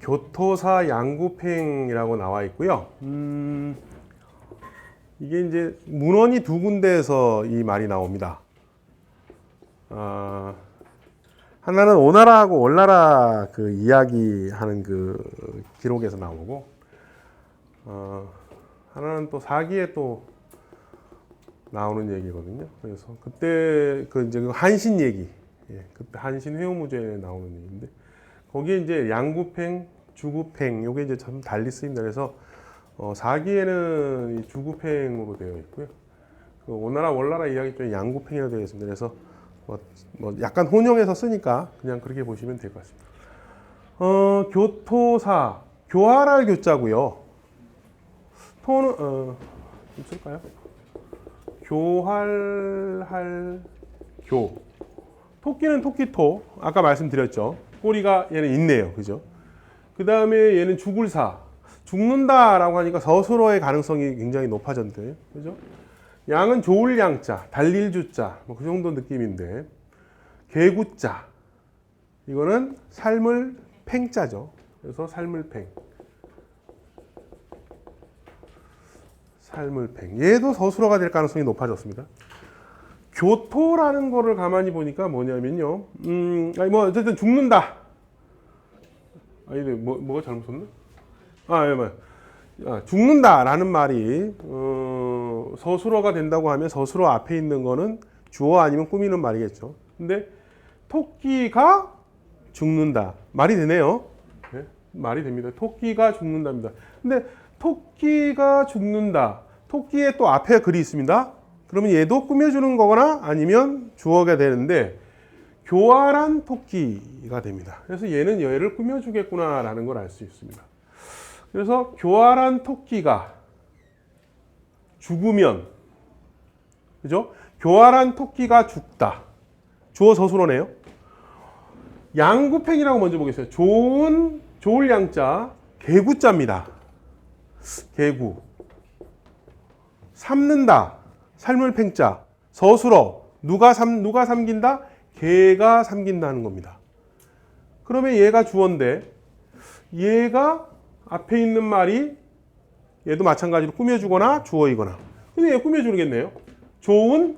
교토사 양구팽이라고 나와 있고요. 이게 이제 문헌이 두 군데에서 이 말이 나옵니다. 하나는 오나라하고 월나라 그 이야기하는 그 기록에서 나오고, 하나는 또 사기에 또 나오는 얘기거든요. 그래서 그때 그 이제 그 한신 얘기, 그때 한신 회오무제에 나오는 얘기인데, 거기에 이제 양구팽, 주구팽, 요게 이제 참 달리 쓰입니다. 그래서 사기에는 이 주구팽으로 되어 있고요. 그 오나라 월나라 이야기 쪽에 양구팽이라고 되어 있습니다. 그래서 뭐 약간 혼용해서 쓰니까 그냥 그렇게 보시면 될 것 같습니다. 교토사, 교활할 교자고요. 토는 좀 쓸까요? 교활할 교. 토끼는 토끼토. 아까 말씀드렸죠. 꼬리가 얘는 있네요. 그죠? 그 다음에 얘는 죽을사. 죽는다라고 하니까 서술어의 가능성이 굉장히 높아졌대요. 그죠? 양은 좋을 양자, 달릴 주자, 뭐 그 정도 느낌인데, 개구자. 이거는 삶을 팽자죠. 그래서 삶을 팽. 삶을 팽. 얘도 서술어가 될 가능성이 높아졌습니다. 교토라는 거를 가만히 보니까 뭐냐면요. 아니 뭐 어쨌든 죽는다. 아니 뭐가 잘못 썼나? 죽는다라는 말이 서술어가 된다고 하면 서술어 앞에 있는 거는 주어 아니면 꾸미는 말이겠죠. 근데 토끼가 죽는다. 말이 되네요. 네? 말이 됩니다. 토끼가 죽는답니다. 근데 토끼가 죽는다. 토끼에 또 앞에 글이 있습니다. 그러면 얘도 꾸며주는 거거나 아니면 주어가 되는데 교활한 토끼가 됩니다. 그래서 얘는 얘를 꾸며주겠구나라는 걸 알 수 있습니다. 그래서 교활한 토끼가 죽으면, 그죠? 교활한 토끼가 죽다. 주어 서술어네요. 양구팽이라고 먼저 보겠어요. 좋을 양자, 개구자입니다. 개구. 삶는다. 삶을 팽자. 서술어. 누가 삼긴다? 개가 삼긴다는 겁니다. 그러면 얘가 주어인데, 얘가 앞에 있는 말이 얘도 마찬가지로 꾸며주거나 주어이거나. 근데 얘 꾸며주겠네요. 좋은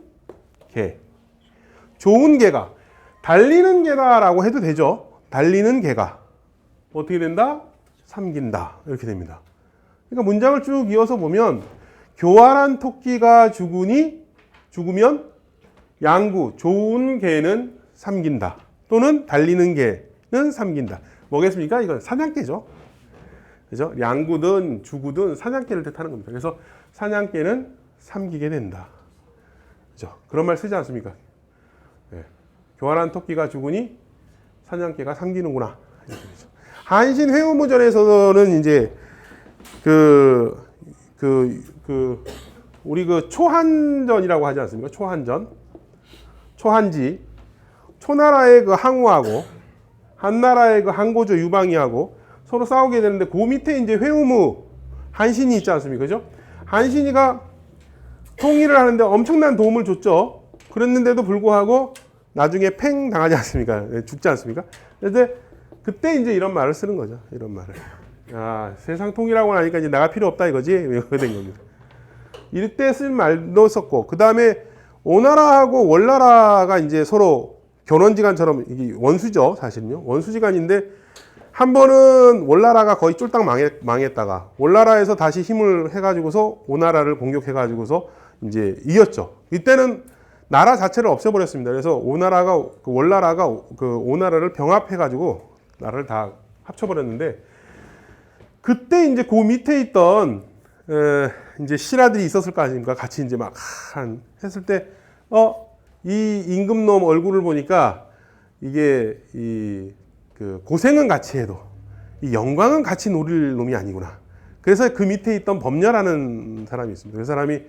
개. 좋은 개가. 달리는 개다라고 해도 되죠. 달리는 개가. 어떻게 된다? 삼긴다. 이렇게 됩니다. 그러니까 문장을 쭉 이어서 보면 교활한 토끼가 죽으면 양구, 좋은 개는 삼긴다. 또는 달리는 개는 삼긴다. 뭐겠습니까? 이건 사냥개죠. 그죠? 양구든 주구든 사냥개를 뜻하는 겁니다. 그래서 사냥개는 삼기게 된다. 그죠? 그런 말 쓰지 않습니까? 네. 교활한 토끼가 죽으니 사냥개가 삼기는구나. 한신 회오무전에서는 이제 우리 초한전이라고 하지 않습니까? 초한지. 초나라의 그 항우하고 한나라의 그 항고조 유방이하고 서로 싸우게 되는데 그 밑에 이제 회우무 한신이 있지 않습니까? 그죠? 한신이가 통일을 하는데 엄청난 도움을 줬죠. 그랬는데도 불구하고 나중에 팽 당하지 않습니까? 죽지 않습니까? 그런데 그때 이제 이런 말을 쓰는 거죠. 이런 말을. 세상 통일하고 나니까 이제 나가 필요 없다 이거지. 이렇게 된 겁니다. 이때 쓸 말도 썼고, 그 다음에 오나라하고 월나라가 이제 서로 견원지간처럼 이게 원수죠, 사실은요. 원수지간인데 한 번은 월나라가 거의 쫄딱 망했다가 월나라에서 다시 힘을 해가지고서 오나라를 공격해가지고서 이제 이겼죠. 이때는 나라 자체를 없애버렸습니다. 그래서 월나라가 그 오나라를 병합해가지고 나라를 다 합쳐버렸는데 그때 이제 그 밑에 있던 이제 신하들이 있었을 거 아닙니까? 같이 이제 막 했을 때 이 임금놈 얼굴을 보니까 이게 그 고생은 같이 해도 이 영광은 같이 노릴 놈이 아니구나. 그래서 그 밑에 있던 범녀라는 사람이 있습니다. 그 사람이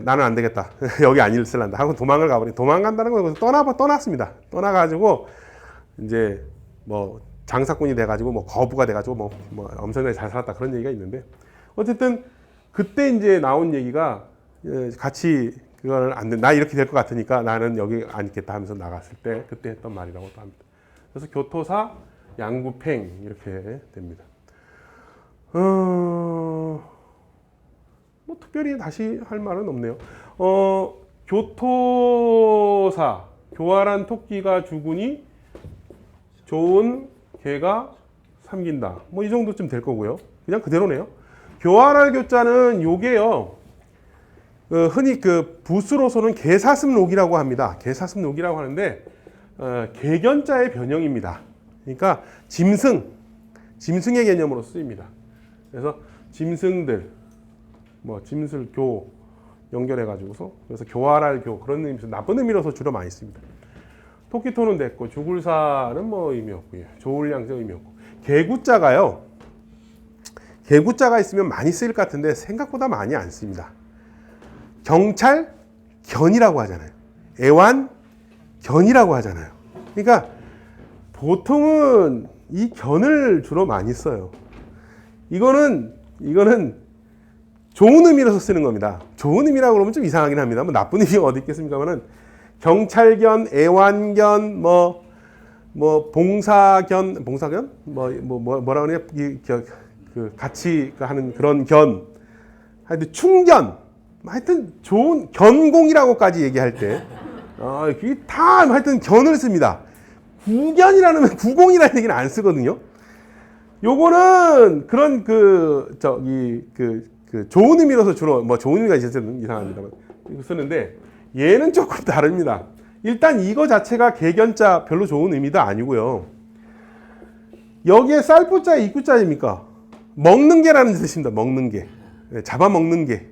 나는 안 되겠다. 여기 안 있을란다 하고 도망을 가버린. 도망간다는 건 떠났습니다. 떠나가지고 이제 뭐 장사꾼이 돼가지고 뭐 거부가 돼가지고 뭐 엄청나게 잘 살았다 그런 얘기가 있는데 어쨌든 그때 이제 나온 얘기가 같이 그걸 안 돼. 나 이렇게 될 것 같으니까 나는 여기 안 있겠다 하면서 나갔을 때 그때 했던 말이라고 또 합니다. 그래서 교토사 양구팽 이렇게 됩니다. 뭐 특별히 다시 할 말은 없네요. 교토사, 교활한 토끼가 죽으니 좋은 개가 삼긴다. 뭐 이 정도쯤 될 거고요. 그냥 그대로네요. 교활할 교자는 요게요. 흔히 그 붓으로서는 개사슴록이라고 합니다. 개사슴록이라고 하는데 개견자의 변형입니다. 그러니까 짐승의 개념으로 쓰입니다. 그래서 짐승들, 뭐 짐술교 연결해 가지고서 그래서 교활할 교 그런 의미에서 나쁜 의미로서 주로 많이 씁니다. 토끼토는 됐고 죽을사는 뭐 의미 없고요. 좋을 양자 의미 없고 개구자가요. 개구자가 있으면 많이 쓰일 것 같은데 생각보다 많이 안 씁니다. 경찰 견이라고 하잖아요. 애완 견이라고 하잖아요. 그러니까 보통은 이 견을 주로 많이 써요. 이거는 좋은 의미로서 쓰는 겁니다. 좋은 의미라고 그러면 좀 이상하긴 합니다. 뭐 나쁜 의미가 어디 있겠습니까만은 경찰견, 애완견, 뭐 봉사견, 뭐라 그래요? 그 같이 하는 그런 견, 하여튼 충견, 하여튼 좋은 견공이라고까지 얘기할 때, 이게 다 하여튼 견을 씁니다. 구견이라는 구공이라는 얘기는 안 쓰거든요. 요거는 그런 좋은 의미로서 주로 뭐 좋은 의미가 있어서는 이상합니다만 쓰는데 얘는 조금 다릅니다. 일단 이거 자체가 개견자 별로 좋은 의미도 아니고요. 여기에 쌀뿌자 이꾸자입니까? 먹는 개라는 뜻입니다. 먹는 개, 잡아먹는 개.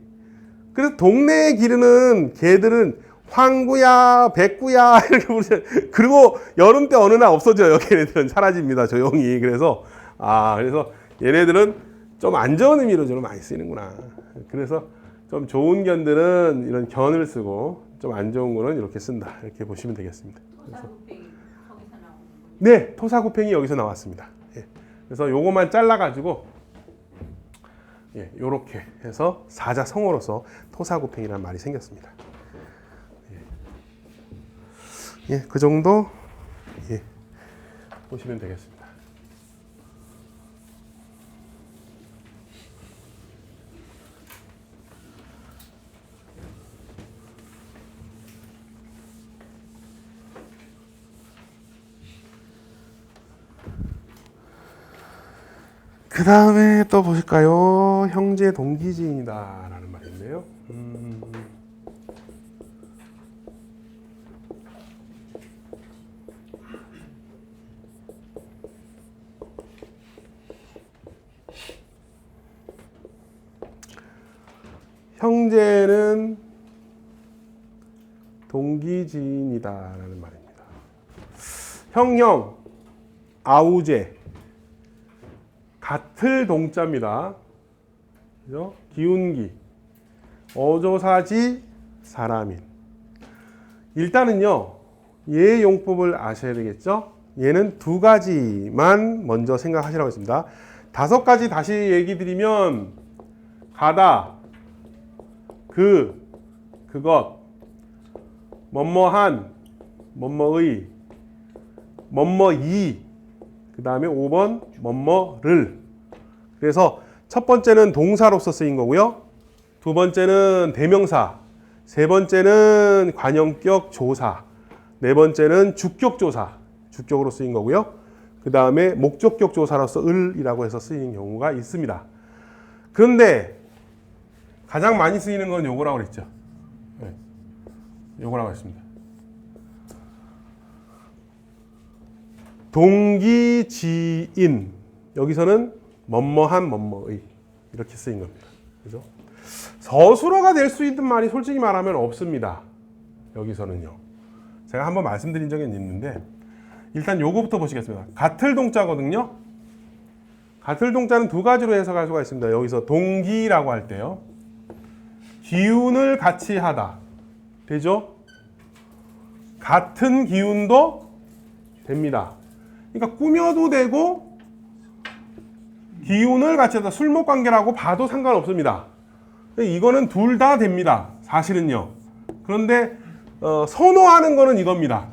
그래서 동네에 기르는 개들은 황구야, 백구야 이렇게 부르죠. 그리고 여름 때 어느 날 없어져요. 걔네들은 사라집니다. 조용히. 그래서 얘네들은 좀 안 좋은 의미로 좀 많이 쓰이는구나. 그래서 좀 좋은 견들은 이런 견을 쓰고 좀 안 좋은 거는 이렇게 쓴다. 이렇게 보시면 되겠습니다. 토사구팽이 거기서 나오는 거죠? 네, 토사구팽이 여기서 나왔습니다. 예. 그래서 요거만 잘라가지고 요렇게 해서 사자성어로서 토사구팽이라는 말이 생겼습니다. 그 정도 보시면 되겠습니다. 그 다음에 또 보실까요? 형제 동기지인이다 라는 말이 있네요. 형제는 동기지인이다 라는 말입니다. 형형, 아우제 같을 동자입니다. 그죠? 기운기, 어조사지, 사람인. 일단은요, 얘 용법을 아셔야 되겠죠? 얘는 두 가지만 먼저 생각하시라고 했습니다. 5가지 다시 얘기 드리면, 가다, 그것, 뭐뭐한, 뭐뭐의, 뭐뭐이, 그 다음에 5번, 뭐뭐를. 그래서 첫 번째는 동사로서 쓰인 거고요. 두 번째는 대명사. 세 번째는 관형격 조사. 네 번째는 주격 조사. 주격으로 쓰인 거고요. 그 다음에 목적격 조사로서 을이라고 해서 쓰이는 경우가 있습니다. 그런데 가장 많이 쓰이는 건 요거라고 그랬죠. 네. 요거라고 했습니다. 동기지인. 여기서는 뭐뭐한 뭐뭐의 이렇게 쓰인 겁니다. 그죠? 서술어가 될 수 있는 말이 솔직히 말하면 없습니다. 여기서는요. 제가 한번 말씀드린 적이 있는데 일단 요거부터 보시겠습니다. 같을 동자거든요. 같을 동자는 두 가지로 해석할 수가 있습니다. 여기서 동기라고 할 때요. 기운을 같이 하다. 되죠? 같은 기운도 됩니다. 그러니까 꾸며도 되고 기운을 같이 하다 술목관계라고 봐도 상관없습니다. 이거는 둘 다 됩니다. 사실은요. 그런데 선호하는 거는 이겁니다.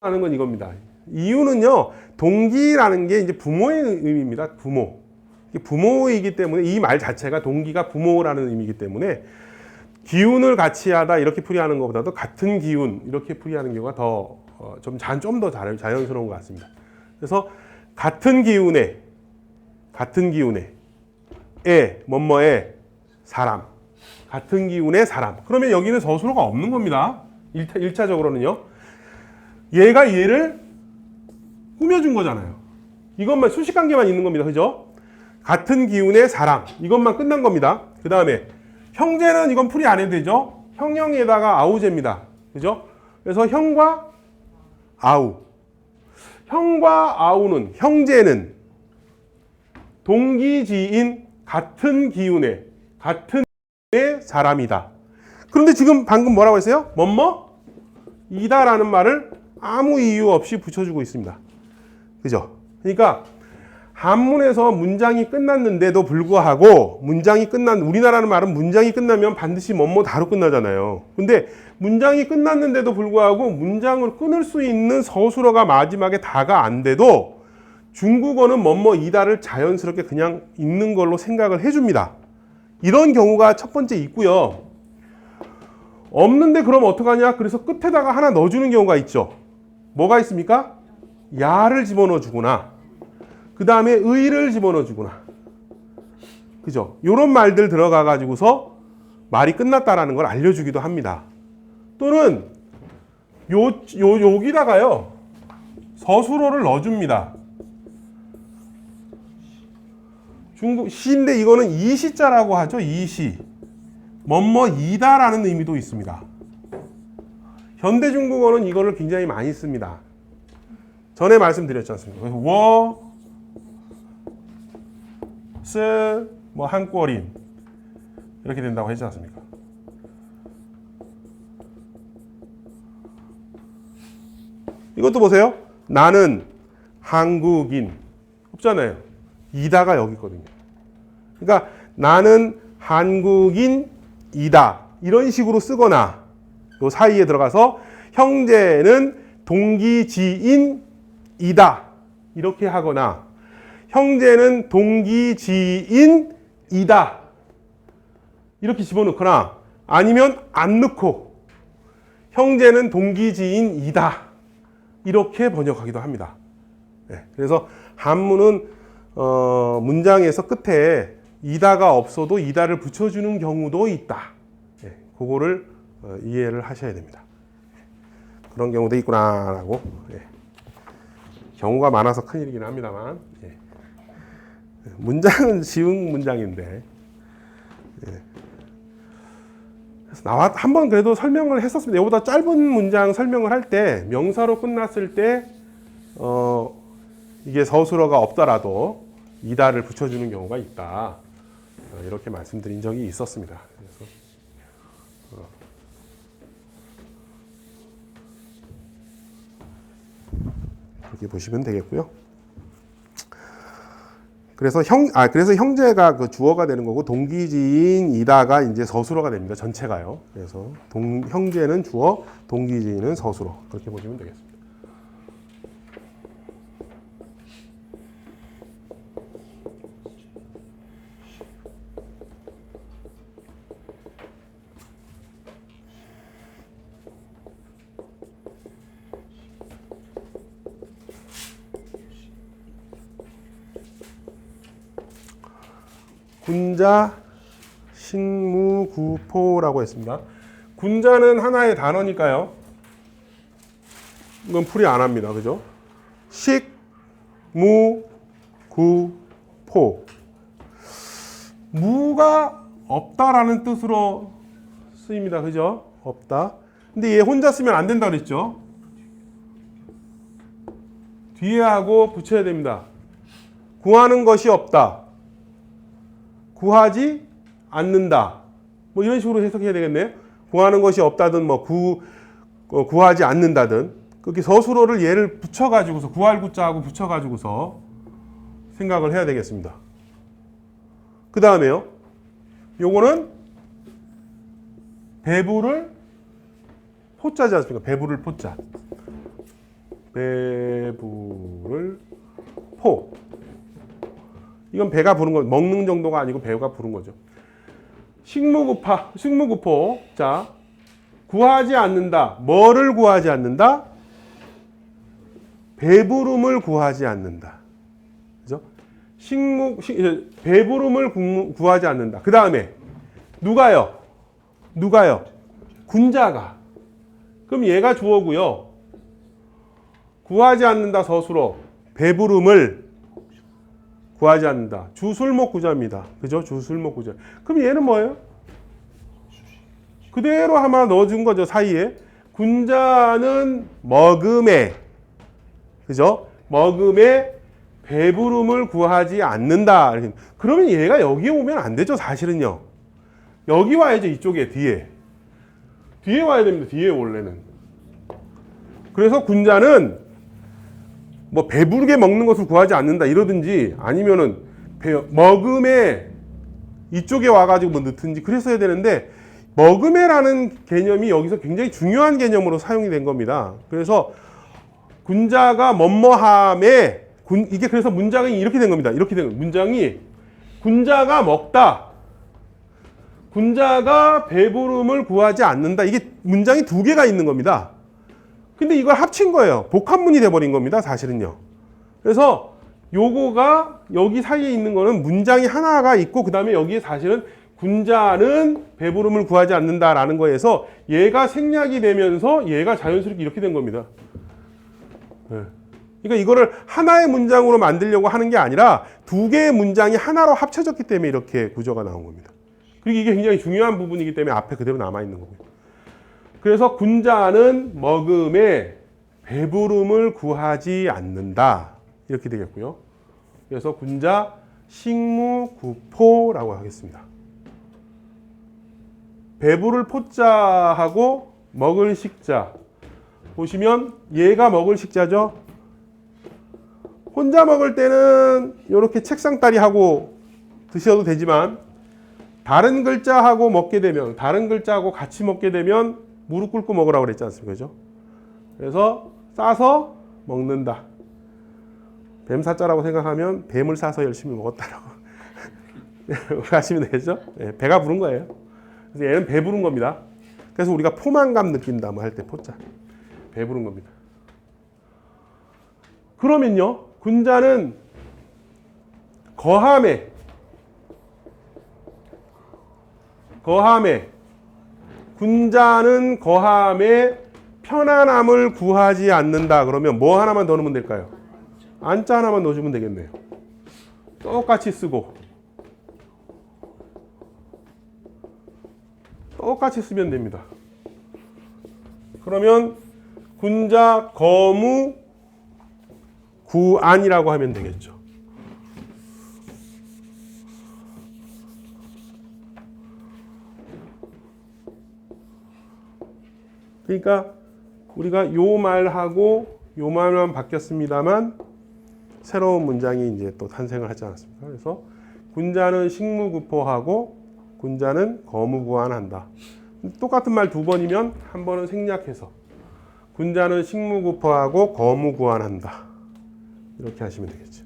하는 건 이겁니다. 이유는요, 동기라는 게 이제 부모의 의미입니다. 부모. 부모이기 때문에 이 말 자체가 동기가 부모라는 의미이기 때문에 기운을 같이 하다 이렇게 풀이하는 것보다도 같은 기운 이렇게 풀이하는 경우가 더 좀 더 자연스러운 것 같습니다. 그래서 같은 기운에 뭐뭐의 사람, 같은 기운의 사람. 그러면 여기는 서술어가 없는 겁니다. 1차적으로는요. 얘가 얘를 꾸며준 거잖아요. 이것만 수식관계만 있는 겁니다. 그죠? 같은 기운의 사람. 이것만 끝난 겁니다. 그 다음에 형제는 이건 풀이 안 해도 되죠? 형용에다가 아우제입니다. 그죠? 그래서 형과 아우. 형과 아우는, 형제는 동기지인 같은 기운의 사람이다. 그런데 지금 방금 뭐라고 했어요? 뭐뭐? 이다라는 말을 아무 이유 없이 붙여주고 있습니다. 그죠? 그러니까 한문에서 문장이 끝났는데도 불구하고 우리나라는 말은 문장이 끝나면 반드시 뭐뭐다로 끝나잖아요. 근데 문장이 끝났는데도 불구하고 문장을 끊을 수 있는 서술어가 마지막에 다가 안 돼도 중국어는 뭐뭐이다를 자연스럽게 그냥 읽는 걸로 생각을 해줍니다. 이런 경우가 첫 번째 있고요. 없는데 그럼 어떡하냐? 그래서 끝에다가 하나 넣어주는 경우가 있죠. 뭐가 있습니까? 야를 집어넣어 주거나 그 다음에 의를 집어넣어 주거나 그죠? 요런 말들 들어가 가지고서 말이 끝났다라는 걸 알려주기도 합니다. 또는 여기다가요 서술어를 넣어줍니다. 중국 시인데 이거는 이시자라고 하죠. 이시. 뭐뭐이다라는 의미도 있습니다. 현대 중국어는 이거를 굉장히 많이 씁니다. 전에 말씀드렸지 않습니까? 워, 스, 뭐 한꼬린 이렇게 된다고 했지 않습니까? 이것도 보세요. 나는 한국인 없잖아요. 이다가 여기 있거든요. 그러니까 나는 한국인이다 이런 식으로 쓰거나 요 사이에 들어가서 형제는 동기지인이다 이렇게 하거나 형제는 동기지인이다 이렇게 집어넣거나 아니면 안 넣고 형제는 동기지인이다 이렇게 번역하기도 합니다. 네, 그래서 한문은 문장에서 끝에 이다가 없어도 이다를 붙여주는 경우도 있다. 네, 그거를 이해를 하셔야 됩니다. 그런 경우도 있구나라고. 네. 경우가 많아서 큰일이긴 합니다만 네. 문장은 쉬운 문장인데 네. 그래서 한번 그래도 설명을 했었습니다. 이보다 짧은 문장 설명을 할 때 명사로 끝났을 때 이게 서술어가 없더라도 이다를 붙여주는 경우가 있다. 이렇게 말씀드린 적이 있었습니다. 그래서 그렇게 보시면 되겠고요. 그래서 형제가 그 주어가 되는 거고 동기지인이다가 이제 서술어가 됩니다. 전체가요. 그래서 형제는 주어, 동기지인은 서술어. 그렇게 보시면 되겠습니다. 군자, 식무구포라고 했습니다. 군자는 하나의 단어니까요. 이건 풀이 안 합니다. 그죠? 식, 무, 구, 포. 무가 없다라는 뜻으로 쓰입니다. 그죠? 없다. 근데 얘 혼자 쓰면 안 된다 그랬죠? 뒤에 하고 붙여야 됩니다. 구하는 것이 없다. 구하지 않는다. 뭐 이런 식으로 해석해야 되겠네요. 구하는 것이 없다든 뭐 구하지 않는다든 그렇게 서술어를 얘를 붙여가지고서 구할 구자하고 붙여가지고서 생각을 해야 되겠습니다. 그 다음에요. 요거는 배부를 포자지 않습니까? 배부를 포자. 배부를 포. 이건 배가 부른 거, 먹는 정도가 아니고 배가 부른 거죠. 식무구포. 자, 구하지 않는다. 뭐를 구하지 않는다? 배부름을 구하지 않는다. 그죠? 배부름을 구하지 않는다. 그 다음에 누가요? 군자가. 그럼 얘가 주어고요. 구하지 않는다 서술어. 배부름을 구하지 않는다. 주술목 구자입니다. 그죠? 주술목 구자. 그럼 얘는 뭐예요? 그대로 하나 넣어준 거죠. 사이에. 군자는 먹음에. 그죠? 먹음에 배부름을 구하지 않는다. 그러면 얘가 여기에 오면 안 되죠. 사실은요. 여기 와야죠. 이쪽에 뒤에. 뒤에 와야 됩니다. 뒤에 원래는. 그래서 군자는 뭐 배부르게 먹는 것을 구하지 않는다 이러든지 아니면은 먹음에 이쪽에 와가지고 뭐 넣든지 그랬어야 되는데 먹음에라는 개념이 여기서 굉장히 중요한 개념으로 사용이 된 겁니다. 그래서 군자가 뭐뭐함에 이게 그래서 문장이 이렇게 된 겁니다. 이렇게 된 문장이 군자가 먹다. 군자가 배부름을 구하지 않는다. 이게 문장이 두 개가 있는 겁니다. 근데 이걸 합친 거예요. 복합문이 돼버린 겁니다. 사실은요. 그래서 요거가 여기 사이에 있는 거는 문장이 하나가 있고 그 다음에 여기에 사실은 군자는 배부름을 구하지 않는다라는 거에서 얘가 생략이 되면서 얘가 자연스럽게 이렇게 된 겁니다. 네. 그러니까 이거를 하나의 문장으로 만들려고 하는 게 아니라 두 개의 문장이 하나로 합쳐졌기 때문에 이렇게 구조가 나온 겁니다. 그리고 이게 굉장히 중요한 부분이기 때문에 앞에 그대로 남아있는 거고요. 그래서 군자는 먹음에 배부름을 구하지 않는다. 이렇게 되겠고요. 그래서 군자 식무구포라고 하겠습니다. 배부를 포자하고 먹을 식자. 보시면 얘가 먹을 식자죠. 혼자 먹을 때는 이렇게 책상다리 하고 드셔도 되지만 다른 글자하고 먹게 되면 다른 글자하고 같이 먹게 되면 무릎 꿇고 먹으라고 그랬지 않습니까? 그죠? 그래서 싸서 먹는다. 뱀 사자라고 생각하면 뱀을 싸서 열심히 먹었다라고 하시면 되겠죠? 네, 배가 부른 거예요. 그래서 얘는 배 부른 겁니다. 그래서 우리가 포만감 느낀다 뭐 할 때 포자. 배 부른 겁니다. 그러면요. 군자는 거함에 군자는 거함에 편안함을 구하지 않는다. 그러면 뭐 하나만 더 넣으면 될까요? 안자 하나만 넣어주면 되겠네요. 똑같이 쓰고 똑같이 쓰면 됩니다. 그러면 군자 거무 구안이라고 하면 되겠죠. 그러니까 우리가 요 말하고 요 말만 바뀌었습니다만 새로운 문장이 이제 또 탄생을 하지 않았습니까? 그래서 군자는 식무구포하고 군자는 거무구안한다. 똑같은 말 두 번이면 한 번은 생략해서 군자는 식무구포하고 거무구안한다. 이렇게 하시면 되겠죠.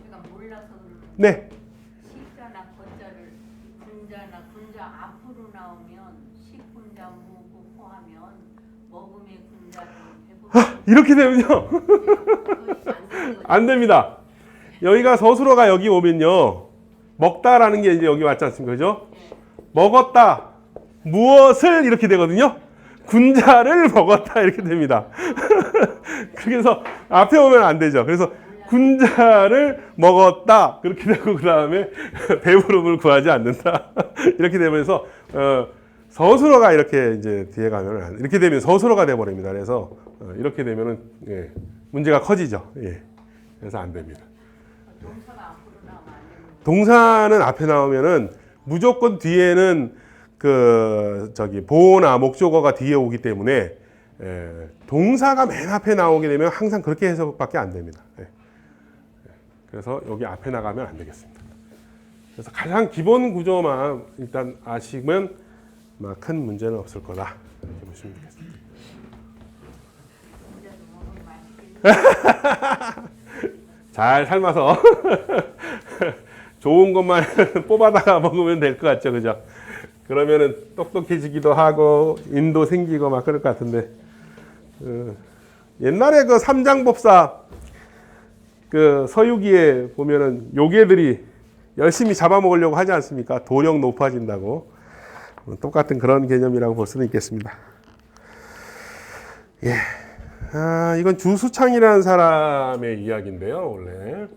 제가 몰라서 네. 식자나 거자를 군자 앞으로 나오면 식군자 무구 포하면 먹음의 군자는 배부른 이렇게 되면요. 안 됩니다. 여기가 서술어가 여기 오면요. 먹다라는 게 이제 여기 왔지 않습니까? 그죠? 먹었다. 무엇을 이렇게 되거든요. 군자를 먹었다 이렇게 됩니다. 그래서 앞에 오면 안 되죠. 그래서 군자를 먹었다 그렇게 되고 그 다음에 배부름을 구하지 않는다 이렇게 되면서 서술어가 이렇게 이제 뒤에 가면 이렇게 되면 서술어가 돼 버립니다. 그래서 이렇게 되면은 예, 문제가 커지죠. 예. 그래서 안 됩니다. 동사가 앞으로 나오면 안 되는 동사는 앞에 나오면은 무조건 뒤에는 보어나 목적어가 뒤에 오기 때문에 동사가 맨 앞에 나오게 되면 항상 그렇게 해석밖에 안 됩니다. 그래서 여기 앞에 나가면 안 되겠습니다. 그래서 가장 기본 구조만 일단 아시면 큰 문제는 없을 거다 이렇게 보시면 되겠습니다. 군자도 먹으면 맛있게 잘 삶아서 좋은 것만 뽑아다가 먹으면 될 것 같죠, 그죠? 그러면은 똑똑해지기도 하고 인도 생기고 막 그럴 것 같은데 옛날에 그 삼장법사 그 서유기에 보면은 요괴들이 열심히 잡아먹으려고 하지 않습니까? 도령 높아진다고. 똑같은 그런 개념이라고 볼 수는 있겠습니다. 예. 이건 주수창이라는 사람의 이야기인데요, 원래.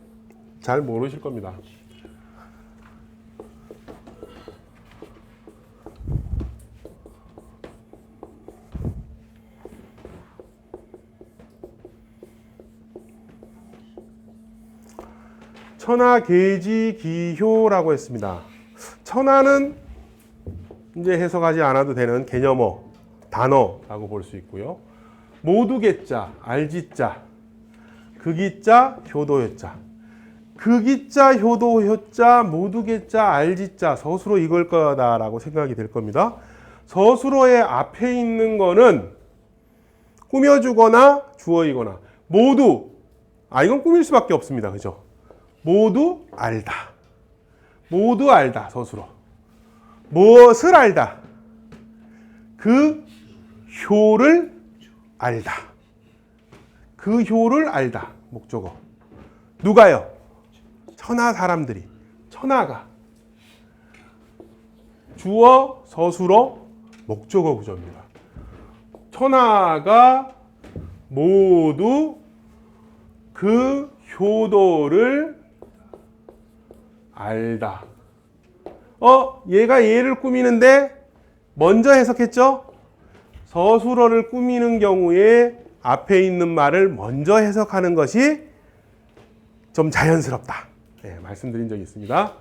잘 모르실 겁니다. 천하계지기효라고 했습니다. 천하는 이제 해석하지 않아도 되는 개념어, 단어라고 볼 수 있고요. 모두개자, 알지자, 극이자, 효도효자. 극이자, 효도효자, 모두개자, 알지자, 서술어 이걸 거다라고 생각이 될 겁니다. 서술어의 앞에 있는 거는 꾸며주거나 주어이거나 모두, 이건 꾸밀 수밖에 없습니다. 그죠? 모두 알다. 모두 알다, 서술어. 무엇을 알다? 그 효를 알다. 그 효를 알다. 목적어. 누가요? 천하 사람들이. 천하가. 주어, 서술어, 목적어 구조입니다. 천하가 모두 그 효도를 알다. 얘가 얘를 꾸미는데 먼저 해석했죠? 서술어를 꾸미는 경우에 앞에 있는 말을 먼저 해석하는 것이 좀 자연스럽다. 네, 말씀드린 적이 있습니다.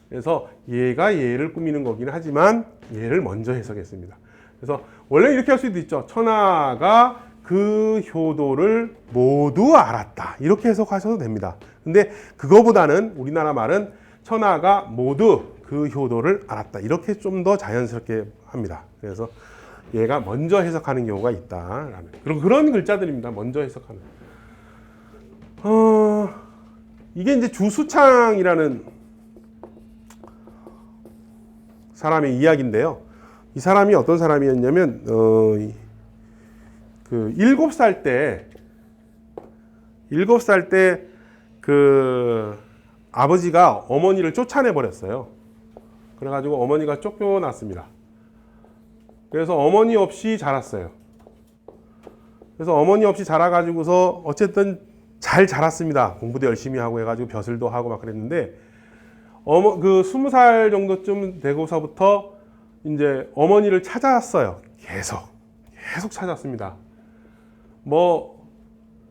그래서 얘가 얘를 꾸미는 거긴 하지만 얘를 먼저 해석했습니다. 그래서 원래 이렇게 할 수도 있죠. 천하가 그 효도를 모두 알았다. 이렇게 해석하셔도 됩니다. 근데 그거보다는 우리나라 말은 천하가 모두 그 효도를 알았다. 이렇게 좀 더 자연스럽게 합니다. 그래서 얘가 먼저 해석하는 경우가 있다. 그런 글자들입니다. 먼저 해석하는. 이게 이제 주수창이라는 사람의 이야기인데요. 이 사람이 어떤 사람이었냐면, 7살 때 그 아버지가 어머니를 쫓아내 버렸어요. 그래가지고 어머니가 쫓겨났습니다. 그래서 어머니 없이 자랐어요. 그래서 어머니 없이 자라가지고서 어쨌든 잘 자랐습니다. 공부도 열심히 하고 해가지고 벼슬도 하고 막 그랬는데, 그 20살 정도쯤 되고서부터 이제 어머니를 찾아왔어요. 계속 찾았습니다. 뭐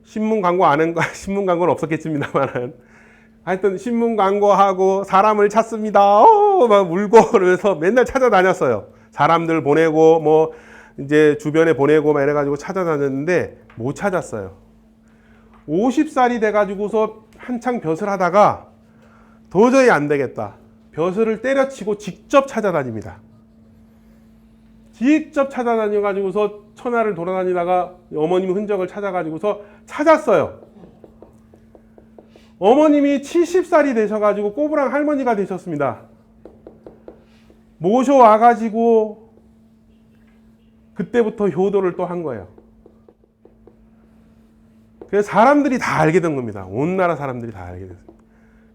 신문 광고 안 한 거, 신문 광고는 없었겠습니다만은 하여튼 신문 광고하고 사람을 찾습니다. 막 울고 그러면서 맨날 찾아다녔어요. 사람들 보내고 뭐 이제 주변에 보내고 막 이래가지고 찾아다녔는데 못 찾았어요. 50살이 돼가지고서 한창 벼슬 하다가 도저히 안 되겠다. 벼슬을 때려치고 직접 찾아다닙니다. 직접 찾아다녀가지고서 천하를 돌아다니다가 어머님 흔적을 찾아가지고서 찾았어요. 어머님이 70살이 되셔가지고 꼬부랑 할머니가 되셨습니다. 모셔와가지고 그때부터 효도를 또 한 거예요. 그래서 사람들이 다 알게 된 겁니다. 온 나라 사람들이 다 알게 됐습니다.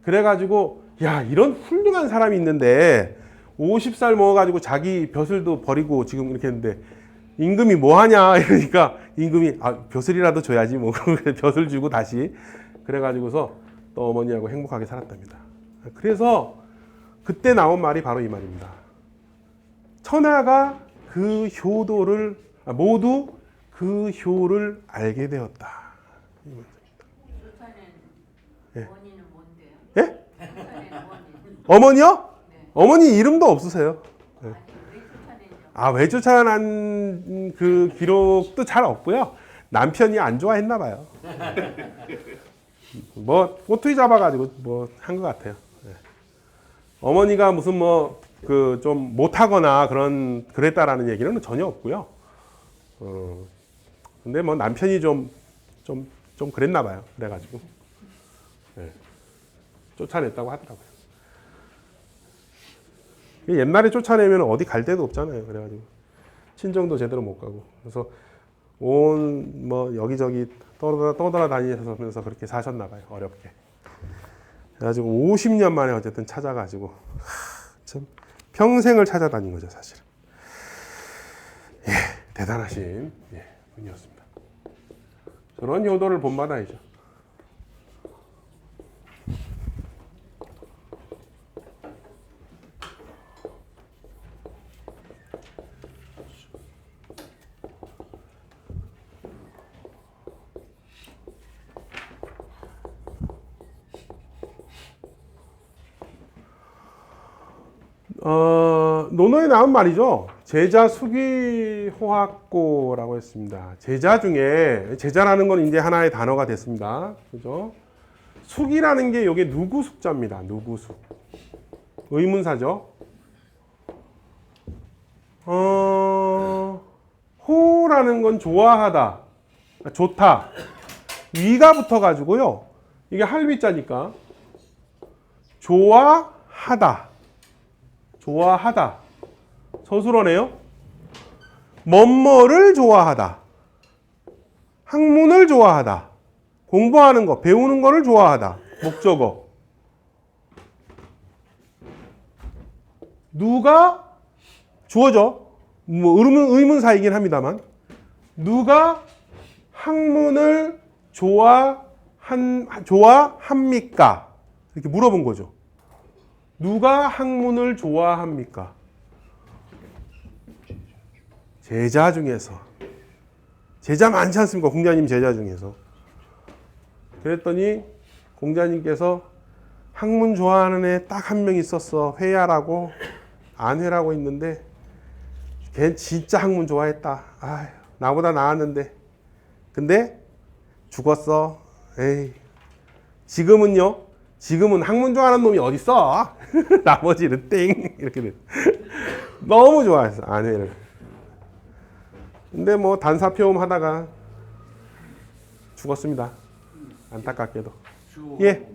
그래가지고 야, 이런 훌륭한 사람이 있는데 50살 먹어가지고 자기 벼슬도 버리고 지금 이렇게 했는데 임금이 뭐 하냐 이러니까 임금이 벼슬이라도 줘야지 뭐 벼슬 주고 다시 그래가지고서 또 어머니하고 행복하게 살았답니다. 그래서 그때 나온 말이 바로 이 말입니다. 천하가 그 효도를 모두 그 효를 알게 되었다. 조사는 예. 원인은 뭔데요? 예? 조사는 원인. 어머니요? 네. 어머니 이름도 없으세요. 아니 왜 조사는요? 왜 쫓아난 그 기록도 잘 없고요. 남편이 안 좋아했나 봐요. 뭐 꼬투리 잡아가지고 뭐 한 것 같아요. 네. 어머니가 무슨 뭐 그 좀 못하거나 그랬다라는 얘기는 전혀 없고요. 근데 뭐 남편이 좀 좀 그랬나 봐요. 그래가지고 예. 쫓아냈다고 하더라고요. 옛날에 쫓아내면 어디 갈 데도 없잖아요. 그래가지고 친정도 제대로 못 가고 그래서 온 뭐 여기저기 떠돌아다니면서 그렇게 사셨나 봐요. 어렵게. 그래가지고 50년 만에 어쨌든 찾아가지고 참 평생을 찾아다닌 거죠, 사실은. 예, 대단하신 분이었습니다. 저런 효도를 본받아야죠. 논어에 나온 말이죠. 제자 수기 호학고라고 했습니다. 제자 중에 제자라는 건 이제 하나의 단어가 됐습니다. 그죠? 숙이라는 게 이게 누구 숙자입니다. 누구 숙. 의문사죠. 호라는 건 좋아하다, 좋다. 위가 붙어가지고요. 이게 할위자니까 좋아하다. 좋아하다. 서술어네요. 뭐뭐를 좋아하다. 학문을 좋아하다. 공부하는 거, 배우는 거를 좋아하다. 목적어. 누가 주어져. 뭐 의문사이긴 합니다만. 누가 학문을 좋아합니까? 이렇게 물어본 거죠. 누가 학문을 좋아합니까? 제자 중에서. 제자 많지 않습니까? 공자님 제자 중에서. 그랬더니 공자님께서 학문 좋아하는 애 딱 한 명 있었어. 회야라고, 안회라고 있는데 걔 진짜 학문 좋아했다. 아휴, 나보다 나았는데. 근데 죽었어. 에이. 지금은 학문 좋아하는 놈이 어딨어? 나머지는 땡 이렇게 돼. 너무 좋아했어, 아내를. 근데 뭐 단사표음 하다가 죽었습니다. 안타깝게도. 예.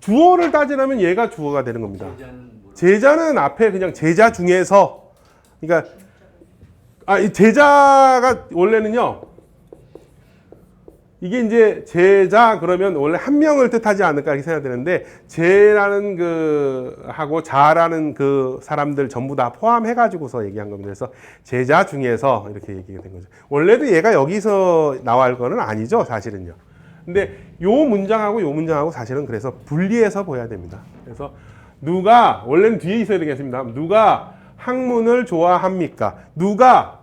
주어를 따지려면 얘가 주어가 되는 겁니다. 제자는 앞에 그냥 제자 중에서, 그러니까 이 제자가 원래는요. 이게 이제 제자 그러면 원래 한 명을 뜻하지 않을까 이렇게 생각되는데, 제라는 그 하고 자라는 그 사람들 전부 다 포함해 가지고서 얘기한 겁니다. 그래서 제자 중에서 이렇게 얘기가 된 거죠. 원래도 얘가 여기서 나올 거는 아니죠, 사실은요. 근데 요 문장하고 사실은 그래서 분리해서 보여야 됩니다. 그래서 누가, 원래는 뒤에 있어야 되겠습니다. 누가 학문을 좋아합니까? 누가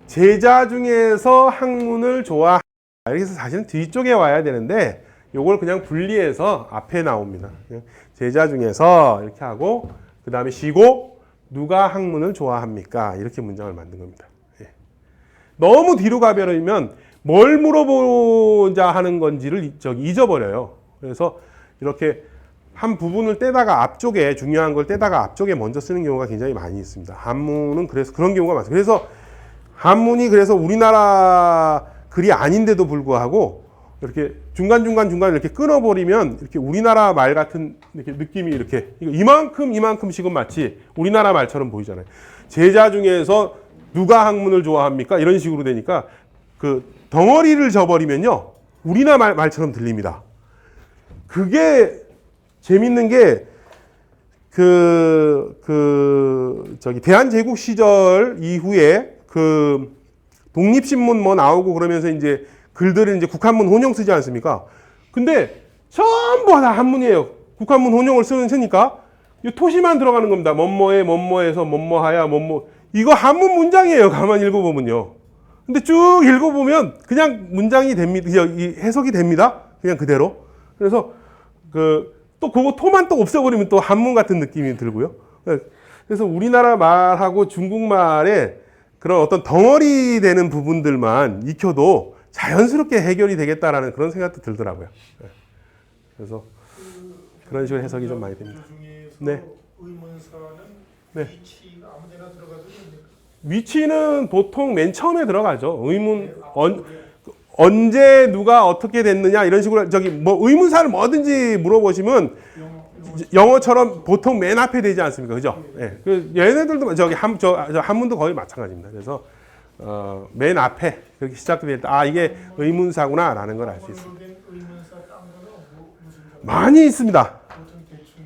제자 중에서 학문을 좋아합니까? 그래서 사실은 뒤쪽에 와야 되는데 요걸 그냥 분리해서 앞에 나옵니다. 제자 중에서 이렇게 하고 그 다음에 쉬고 누가 학문을 좋아합니까? 이렇게 문장을 만든 겁니다. 예. 너무 뒤로 가버리면 뭘 물어보자 하는 건지를 잊어버려요. 그래서 이렇게 한 부분을 떼다가 앞쪽에, 중요한 걸 떼다가 앞쪽에 먼저 쓰는 경우가 굉장히 많이 있습니다. 한문은 그래서 그런 경우가 많습니다. 그래서 한문이 그래서 우리나라 글이 아닌데도 불구하고 이렇게 중간중간 이렇게 끊어버리면 이렇게 우리나라 말 같은 이렇게 느낌이 이렇게 이만큼씩은 마치 우리나라 말처럼 보이잖아요. 제자 중에서 누가 학문을 좋아합니까? 이런 식으로 되니까 그 덩어리를 져버리면요. 우리나라 말처럼 들립니다. 그게 재밌는 게 대한제국 시절 이후에 독립신문 뭐 나오고 그러면서 이제 글들을 이제 국한문 혼용 쓰지 않습니까? 근데 전부 다 한문이에요. 국한문 혼용을 쓰니까 이 토시만 들어가는 겁니다. 뭐뭐에서 뭐뭐하야 뭐뭐. 이거 한문 문장이에요. 가만히 읽어보면요. 근데 쭉 읽어보면 그냥 문장이 됩니다. 해석이 됩니다. 그냥 그대로. 그래서 또 그거 토만 또 없애버리면 또 한문 같은 느낌이 들고요. 그래서 우리나라 말하고 중국말에 그런 어떤 덩어리 되는 부분들만 익혀도 자연스럽게 해결이 되겠다라는 그런 생각도 들더라고요. 그래서 그런 식으로 해석이 좀 많이 됩니다. 네. 의문사는 네. 위치가 아무데나 들어가도 됩니까? 위치는 보통 맨 처음에 들어가죠. 언제 누가 어떻게 됐느냐 이런 식으로 저기 뭐 의문사를 뭐든지 물어보시면 영어처럼 보통 맨 앞에 되지 않습니까? 그죠? 예. 그 얘네들도 저기 저 한문도 거의 마찬가지입니다. 그래서 맨 앞에 그렇게 시작될 때 아 이게 의문사구나라는 걸 알 수 있습니다. 된 의문사 딴 거는 무슨 거? 많이 있습니다. 보통 대충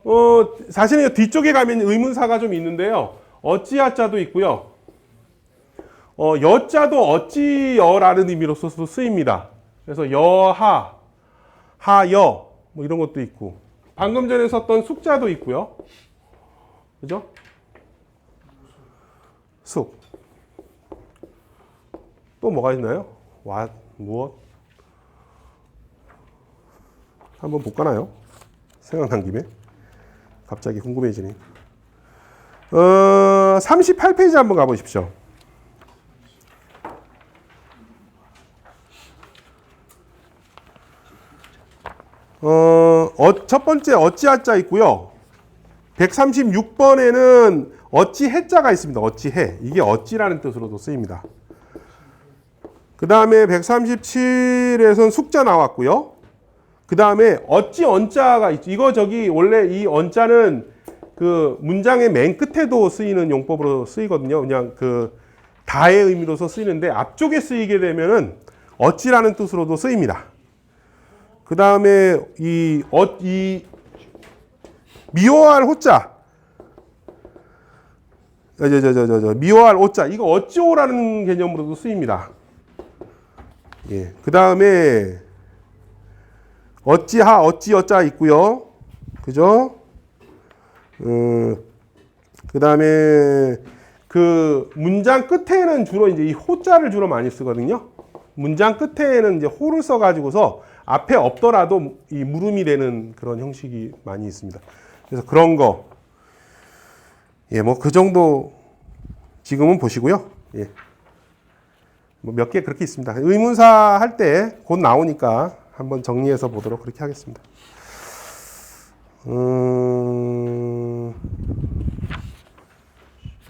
좀 사실은 뒤쪽에 가면 의문사가 좀 있는데요. 어찌하자도 있고요. 여자도 어찌여라는 의미로서도 쓰입니다. 그래서 여하, 하여 뭐 이런 것도 있고 방금 전에 썼던 숙자도 있고요. 그죠? 숙. 또 뭐가 있나요? 무엇? 한번 볼까나요? 생각난 김에. 갑자기 궁금해지네. 38페이지 한번 가보십시오. 첫 번째 어찌하자 있고요. 136번에는 어찌해자가 있습니다. 어찌해. 이게 어찌라는 뜻으로도 쓰입니다. 그 다음에 137에서는 숙자 나왔고요. 그 다음에 어찌 언자가 있죠. 이거 저기 원래 이 언자는 그 문장의 맨 끝에도 쓰이는 용법으로 쓰이거든요. 그냥 그 다의 의미로서 쓰이는데 앞쪽에 쓰이게 되면은 어찌라는 뜻으로도 쓰입니다. 그 다음에 이 미워할 호자, 미워할 오자 이거 어찌오라는 개념으로도 쓰입니다. 예. 그 다음에 어찌하, 어찌여자 있고요. 그죠? 그 다음에 그 문장 끝에는 주로 이제 이 호자를 주로 많이 쓰거든요. 문장 끝에는 이제 호를 써가지고서 앞에 없더라도 이 물음이 되는 그런 형식이 많이 있습니다. 그래서 그런 거, 예, 뭐 그 정도 지금은 보시고요. 예. 뭐 몇 개 그렇게 있습니다. 의문사 할 때 곧 나오니까 한번 정리해서 보도록 그렇게 하겠습니다.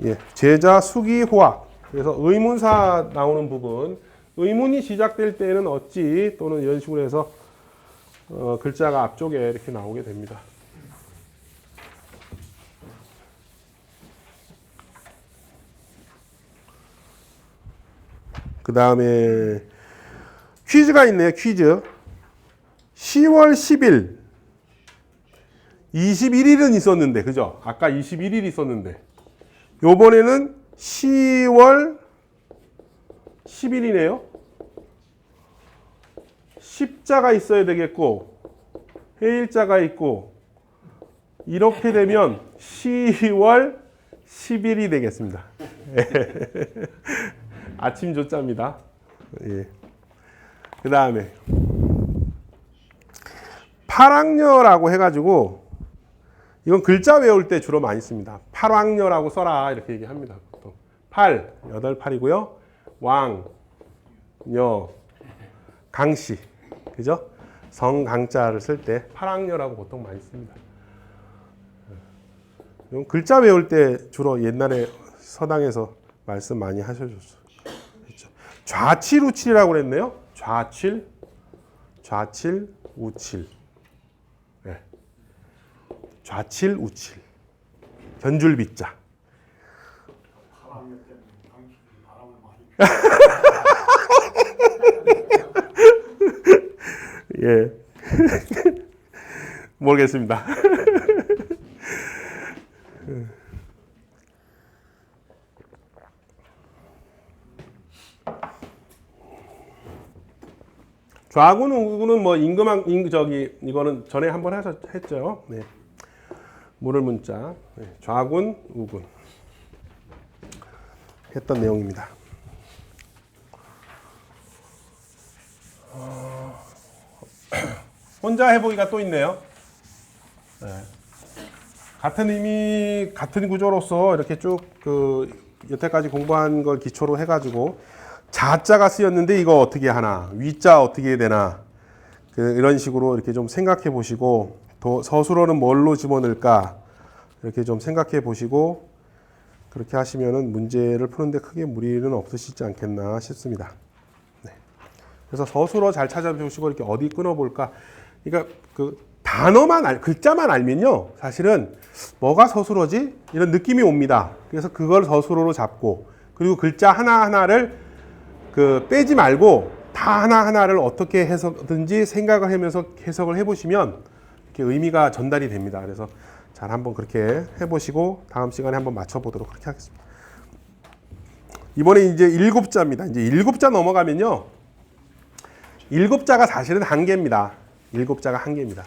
예, 제자, 수기, 호학. 그래서 의문사 나오는 부분, 의문이 시작될 때는 어찌 또는 이런 식으로 해서 글자가 앞쪽에 이렇게 나오게 됩니다. 그 다음에 퀴즈가 있네요. 퀴즈. 10월 10일 21일은 있었는데 그죠? 아까 21일 있었는데 요번에는 10월 10일이네요. 십자가 있어야 되겠고 해일자가 있고 이렇게 되면 10월 10일이 되겠습니다. 아침 조자입니다. 예. 그 다음에 팔왕녀라고 해가지고 이건 글자 외울 때 주로 많이 씁니다. 팔왕녀라고 써라 이렇게 얘기합니다. 보통 8, 8팔이고요. 왕, 녀, 강씨, 그죠? 성강자를 쓸 때 팔왕녀라고 보통 많이 씁니다. 이건 글자 외울 때 주로 옛날에 서당에서 말씀 많이 하셔줬어요. 그렇죠? 좌칠, 우칠이라고 그랬네요. 좌칠, 좌칠, 우칠. 네. 좌칠, 우칠. 견줄비자. 예. 모르겠습니다. 좌군, 우군은 뭐 이거는 전에 한번 했죠. 네. 모를 문자. 네. 좌군, 우군. 했던 내용입니다. 혼자 해보기가 또 있네요. 네. 같은 의미, 같은 구조로서 이렇게 쭉 여태까지 공부한 걸 기초로 해가지고 자자가 쓰였는데 이거 어떻게 하나, 위자 어떻게 해야 되나, 이런 식으로 이렇게 좀 생각해 보시고, 또 서술어는 뭘로 집어넣을까, 이렇게 좀 생각해 보시고, 그렇게 하시면은 문제를 푸는데 크게 무리는 없으시지 않겠나 싶습니다. 네. 그래서 서술어 잘 찾아보시고 이렇게 어디 끊어볼까. 그러니까 그 단어만 글자만 알면요, 사실은 뭐가 서술어지 이런 느낌이 옵니다. 그래서 그걸 서술어로 잡고 그리고 글자 하나 하나를 그 빼지 말고 다 하나 하나를 어떻게 해서든지 생각을 하면서 해석을 해보시면 이렇게 의미가 전달이 됩니다. 그래서 잘 한번 그렇게 해보시고 다음 시간에 한번 맞춰보도록 그렇게 하겠습니다. 이번에 이제 7자입니다. 이제 7자 넘어가면요, 7자가 사실은 한계입니다. 7자가 한계입니다.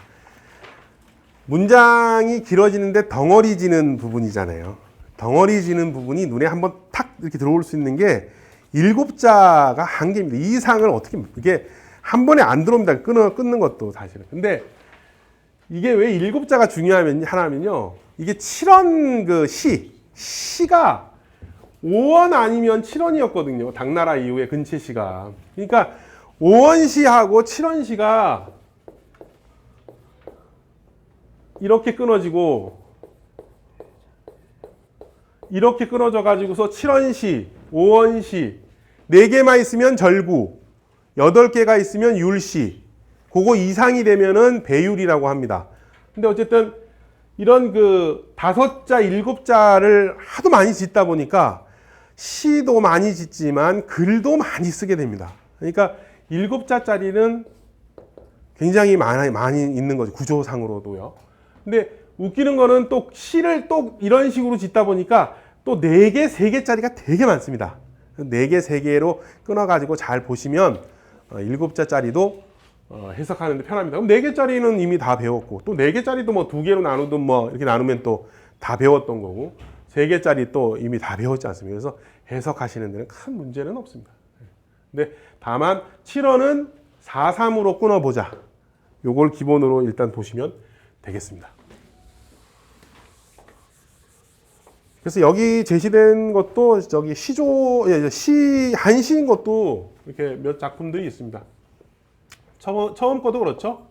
문장이 길어지는데 덩어리 지는 부분이잖아요. 덩어리 지는 부분이 눈에 한번 탁 이렇게 들어올 수 있는 게 7자가 한계입니다. 이 이상을 어떻게, 이게 한 번에 안 들어옵니다. 끊는 것도 사실은. 근데 이게 왜 7자가 하나면요, 이게 7원 그 시가 5원 아니면 7원이었거든요. 당나라 이후에 근채시가. 그러니까 5원시하고 7원시가 이렇게 끊어지고 이렇게 끊어져 가지고서 7원시, 5원시 4개만 있으면 절구, 8개가 있으면 율시, 그거 이상이 되면은 배율이라고 합니다. 근데 어쨌든 이런 그 5자, 7자를 하도 많이 짓다 보니까 시도 많이 짓지만 글도 많이 쓰게 됩니다. 그러니까 7자짜리는 굉장히 많이 있는 거죠. 구조상으로도요. 근데 웃기는 거는 또 시를 또 이런 식으로 짓다 보니까 또 4개, 3개짜리가 되게 많습니다. 4개, 3개로 끊어가지고 잘 보시면 7자짜리도 해석하는데 편합니다. 그럼 4개짜리는 이미 다 배웠고, 또 4개짜리도 뭐 2개로 나누든 뭐 이렇게 나누면 또 다 배웠던 거고, 3개짜리 또 이미 다 배웠지 않습니까? 그래서 해석하시는 데는 큰 문제는 없습니다. 근데 다만 7원은 4-3으로 끊어보자. 요걸 기본으로 일단 보시면 되겠습니다. 그래서 여기 제시된 것도 저기 한시인 것도 이렇게 몇 작품들이 있습니다. 처음 거도 그렇죠?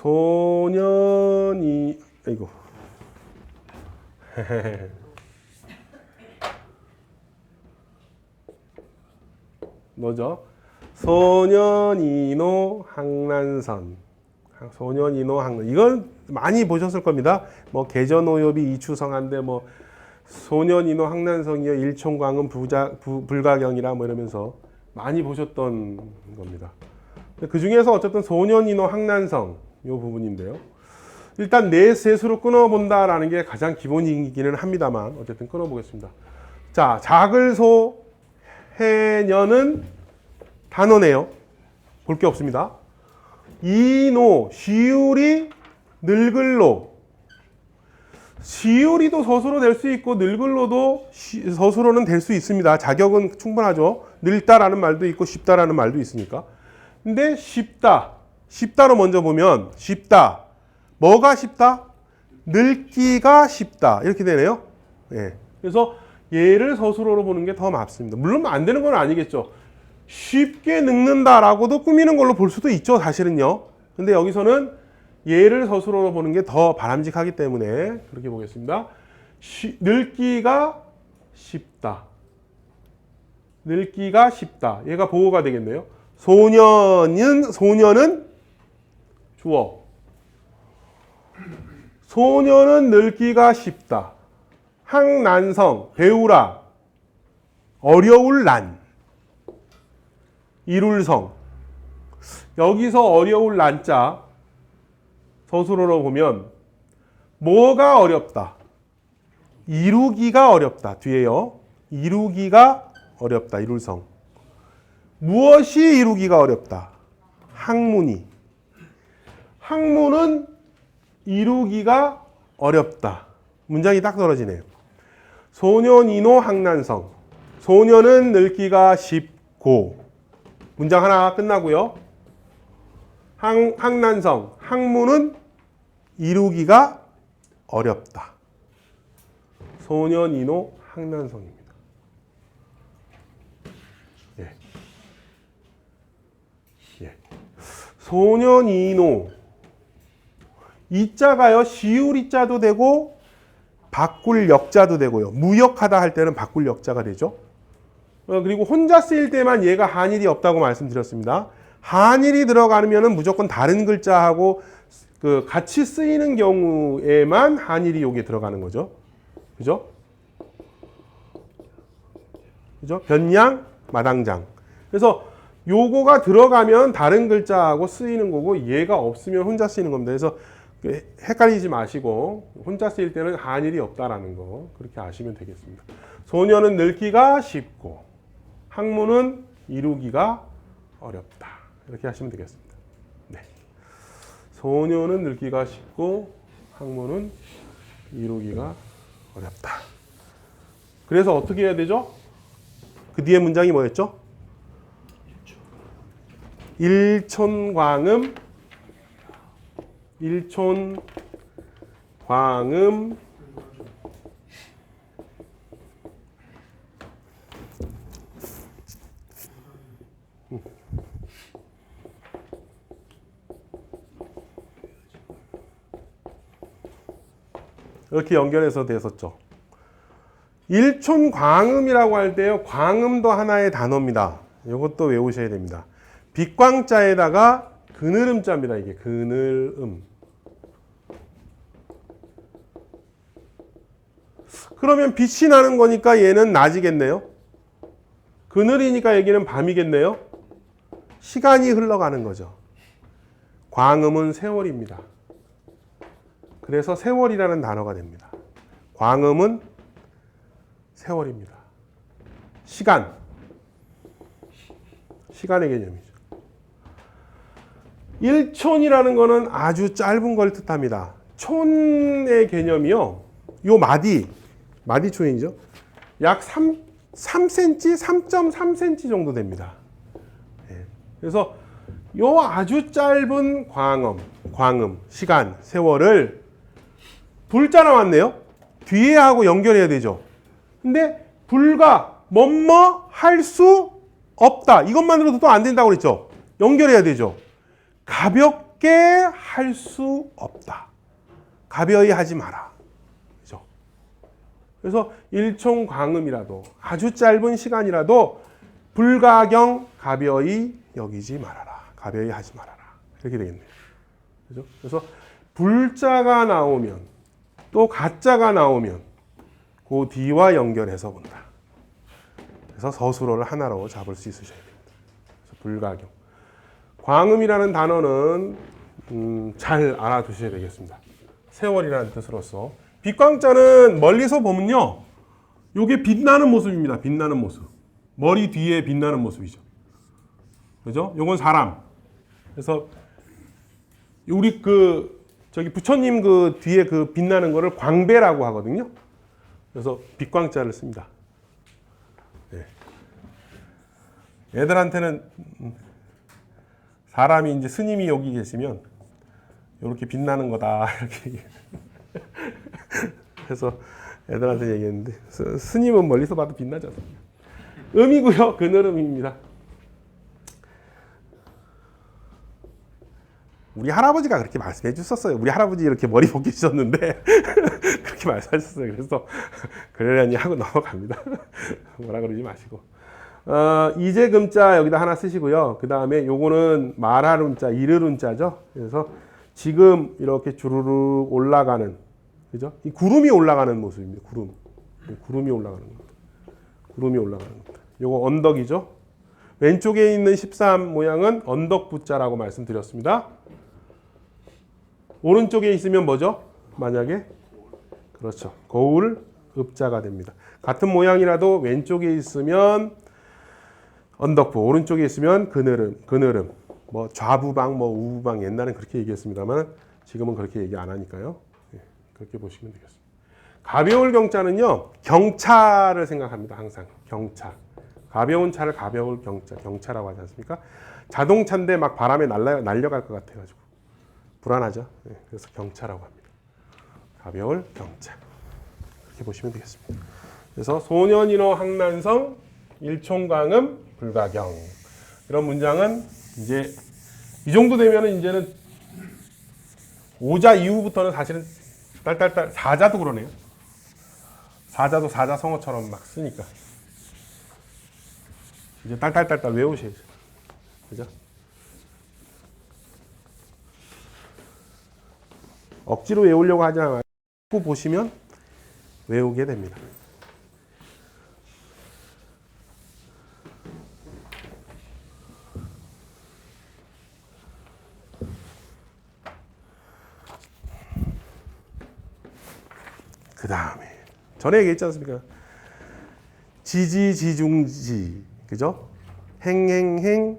소년이 아이고 뭐죠? 소년이노 항난선, 소년이노 항난, 이건 많이 보셨을 겁니다. 뭐 개전오엽이 이추성한데 뭐 소년이노 항난성이여 일총광은 불가경이라 뭐 이러면서 많이 보셨던 겁니다. 그 중에서 어쨌든 소년이노 항난성 요 부분인데요. 일단 셋으로 끊어본다라는 게 가장 기본이기는 합니다만 어쨌든 끊어보겠습니다. 자, 작을소 해녀는 단어네요. 볼 게 없습니다. 이노 시울이 늙을로, 시울이도 서술어 될 수 있고 늙을로도 서술어는 될 수 있습니다. 자격은 충분하죠. 늙다라는 말도 있고 쉽다라는 말도 있으니까. 근데 쉽다로 먼저 보면 쉽다. 뭐가 쉽다? 늙기가 쉽다. 이렇게 되네요. 예. 그래서 얘를 서술어로 보는 게 더 맞습니다. 물론 안 되는 건 아니겠죠. 쉽게 늙는다라고도 꾸미는 걸로 볼 수도 있죠, 사실은요. 근데 여기서는 얘를 서술어로 보는 게 더 바람직하기 때문에 그렇게 보겠습니다. 늙기가 쉽다. 늙기가 쉽다. 얘가 보호가 되겠네요. 소년은 주어. 소년은 늙기가 쉽다. 항난성, 배우라. 어려울 난. 이룰성. 여기서 어려울 난자 서술어로 보면 뭐가 어렵다. 이루기가 어렵다. 뒤에요. 이루기가 어렵다. 이룰성. 무엇이 이루기가 어렵다. 학문이. 학문은 이루기가 어렵다. 문장이 딱 떨어지네요. 소년이노 항난성. 소년은 늙기가 쉽고. 문장 하나 끝나고요. 항난성, 항문은 이루기가 어렵다. 소년인호 항난성입니다. 예. 예. 소년인호 이자가요 시울 이자도 되고 바꿀 역자도 되고요. 무역하다 할 때는 바꿀 역자가 되죠. 그리고 혼자 쓰일 때만 얘가 한일이 없다고 말씀드렸습니다. 한일이 들어가면 무조건 다른 글자하고 그 같이 쓰이는 경우에만 한일이 여기에 들어가는 거죠. 그죠? 그죠? 변양, 마당장. 그래서 요거가 들어가면 다른 글자하고 쓰이는 거고 얘가 없으면 혼자 쓰이는 겁니다. 그래서 헷갈리지 마시고 혼자 쓰일 때는 한일이 없다라는 거 그렇게 아시면 되겠습니다. 소년은 늙기가 쉽고 학문은 이루기가 어렵다. 이렇게 하시면 되겠습니다. 네. 소년은 늙기가 쉽고 학문은 이루기가 어렵다. 그래서 어떻게 해야 되죠? 그 뒤에 문장이 뭐였죠? 일촌광음 이렇게 연결해서 됐었죠. 일촌광음이라고 할 때요. 광음도 하나의 단어입니다. 이것도 외우셔야 됩니다. 빛광자에다가 그늘음자입니다. 이게 그늘음. 그러면 빛이 나는 거니까 얘는 낮이겠네요. 그늘이니까 여기는 밤이겠네요. 시간이 흘러가는 거죠. 광음은 세월입니다. 그래서 세월이라는 단어가 됩니다. 광음은 세월입니다. 시간. 시간의 개념이죠. 일촌이라는 거는 아주 짧은 걸 뜻합니다. 촌의 개념이요. 요 마디촌이죠. 약 3cm, 3.3cm 정도 됩니다. 예. 그래서 요 아주 짧은 광음, 시간, 세월을 불자 나왔네요. 뒤에 하고 연결해야 되죠. 근데 불가, 뭐뭐 할 수 없다. 이것만으로도 또 안 된다고 그랬죠. 연결해야 되죠. 가볍게 할 수 없다. 가벼이 하지 마라. 그죠? 그래서 일총광음이라도 아주 짧은 시간이라도 불가경 가벼이 여기지 말아라. 가벼이 하지 말아라. 이렇게 되겠네요. 그죠? 그래서 불자가 나오면 또 가자가 나오면 그 뒤와 연결해서 본다. 그래서 서술어를 하나로 잡을 수 있으셔야 됩니다. 그래서 불가경. 광음이라는 단어는 잘 알아두셔야 되겠습니다. 세월이라는 뜻으로서. 빛광자는 멀리서 보면요. 요게 빛나는 모습입니다. 빛나는 모습. 머리 뒤에 빛나는 모습이죠. 그죠? 요건 사람. 그래서 우리 저기 부처님 그 뒤에 그 빛나는 거를 광배라고 하거든요. 그래서 빛광자를 씁니다. 네. 애들한테는 사람이 이제 스님이 여기 계시면 이렇게 빛나는 거다 이렇게 그래서 애들한테 얘기했는데 스님은 멀리서 봐도 빛나지 않습니다. 음이고요. 그늘음입니다. 우리 할아버지가 그렇게 말씀해 주셨어요. 우리 할아버지 이렇게 머리 벗기셨는데 그렇게 말씀하셨어요. 그래서 그러려니 하고 넘어갑니다. 뭐라 그러지 마시고. 이제금자 여기다 하나 쓰시고요. 그 다음에 요거는 말하름자, 이르름자죠. 그래서 지금 이렇게 주르륵 올라가는, 그죠? 이 구름이 올라가는 모습입니다. 구름이 올라가는 겁니다. 구름이 올라가는 겁니다. 요거 언덕이죠. 왼쪽에 있는 13 모양은 언덕부자라고 말씀드렸습니다. 오른쪽에 있으면 뭐죠? 만약에 그렇죠. 거울 읍자가 됩니다. 같은 모양이라도 왼쪽에 있으면 언덕부, 오른쪽에 있으면 그늘음. 뭐 좌부방, 뭐 우부방 옛날엔 그렇게 얘기했습니다만 지금은 그렇게 얘기 안 하니까요. 네, 그렇게 보시면 되겠습니다. 가벼울 경자는요. 경차를 생각합니다. 항상 경차. 가벼운 차를 가벼울 경차, 경차라고 하지 않습니까? 자동차인데 막 바람에 날려갈 것 같아가지고 불안하죠. 네, 그래서 경차라고 합니다. 가벼울 경차. 이렇게 보시면 되겠습니다. 그래서 소년인어 항난성 일총광음 불가경. 이런 문장은 이제 이 정도 되면은 이제는 오자 이후부터는 사실은 딸딸딸 사자도 그러네요. 사자도 사자성어처럼 막 쓰니까 이제 딸딸딸딸 외우셔야죠. 그죠? 억지로 외우려고 하지 않아요. 보시면 외우게 됩니다. 그 다음에 전에 얘기했지 않습니까? 지지지중지, 그죠? 행행행,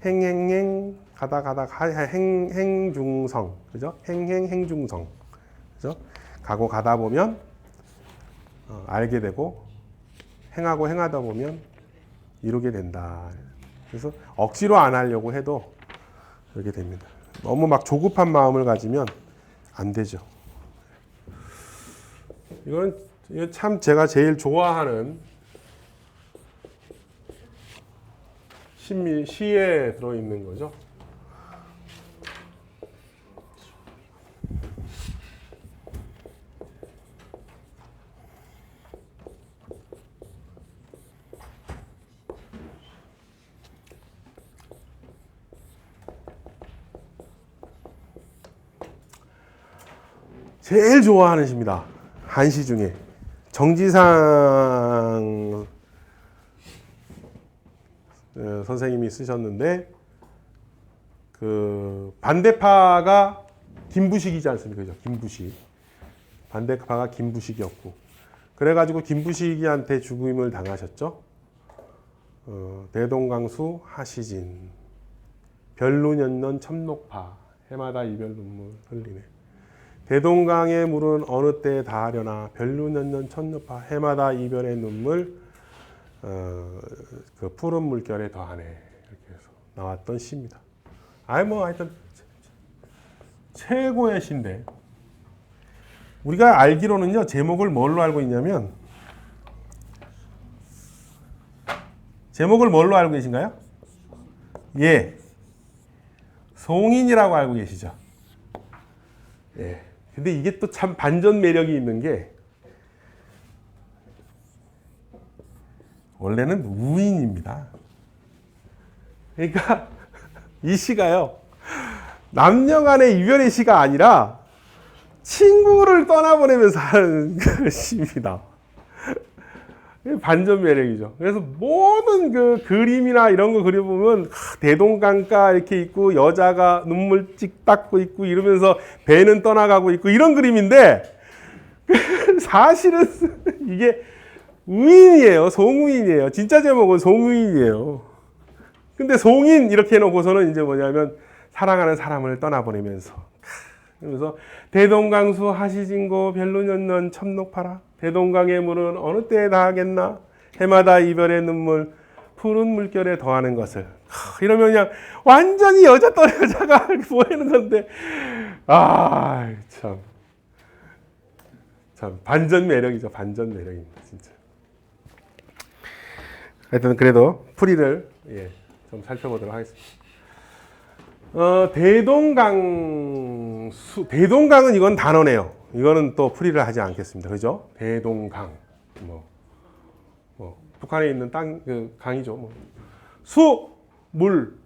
행행행, 가다 행중성, 그죠? 행행행중성, 그죠? 가고 가다 보면 알게 되고 행하고 행하다 보면 이루게 된다. 그래서 억지로 안 하려고 해도 그렇게 됩니다. 너무 막 조급한 마음을 가지면 안 되죠. 이건 참 제가 제일 좋아하는 시에 들어있는 거죠. 제일 좋아하는 시입니다. 한시 중에 정지상 선생님이 쓰셨는데 그 반대파가 김부식이지 않습니까? 그죠? 김부식. 반대파가 김부식이었고 그래가지고 김부식이한테 죽임을 당하셨죠. 대동강수 하시진 별루년년 첨록파 해마다 이별 눈물 흘리네. 대동강의 물은 어느 때에 닿으려나 별루년년 첨록파 해마다 이별의 눈물 그 푸른 물결에 더하네. 이렇게 해서 나왔던 시입니다. 하여튼 최고의 시인데 우리가 알기로는요 제목을 뭘로 알고 있냐면 제목을 뭘로 알고 계신가요? 예, 송인이라고 알고 계시죠? 예. 근데 이게 또 참 반전 매력이 있는 게 원래는 우인입니다. 그러니까 이 시가요 남녀 간의 이별의 시가 아니라 친구를 떠나보내면서 하는 시입니다. 반전 매력이죠. 그래서 모든 그 그림이나 이런 거 그려보면 대동강가 이렇게 있고 여자가 눈물 찍 닦고 있고 이러면서 배는 떠나가고 있고 이런 그림인데 사실은 이게 우인이에요. 송우인이에요. 진짜 제목은 송우인이에요. 근데 송인 이렇게 해놓고서는 이제 뭐냐면 사랑하는 사람을 떠나보내면서 그래서 대동강수 하시진고 별루년년 첨록파라 대동강의 물은 어느 때에 닿겠나 해마다 이별의 눈물 푸른 물결에 더하는 것을 이러면 그냥 완전히 여자가 보이는 건데 참 반전 매력이죠. 반전 매력입니다. 진짜. 하여튼 그래도 풀이를 좀 살펴보도록 하겠습니다. 대동강은 이건 단어네요. 이거는 또 풀이를 하지 않겠습니다. 그죠? 대동강. 북한에 있는 그 강이죠. 수, 물.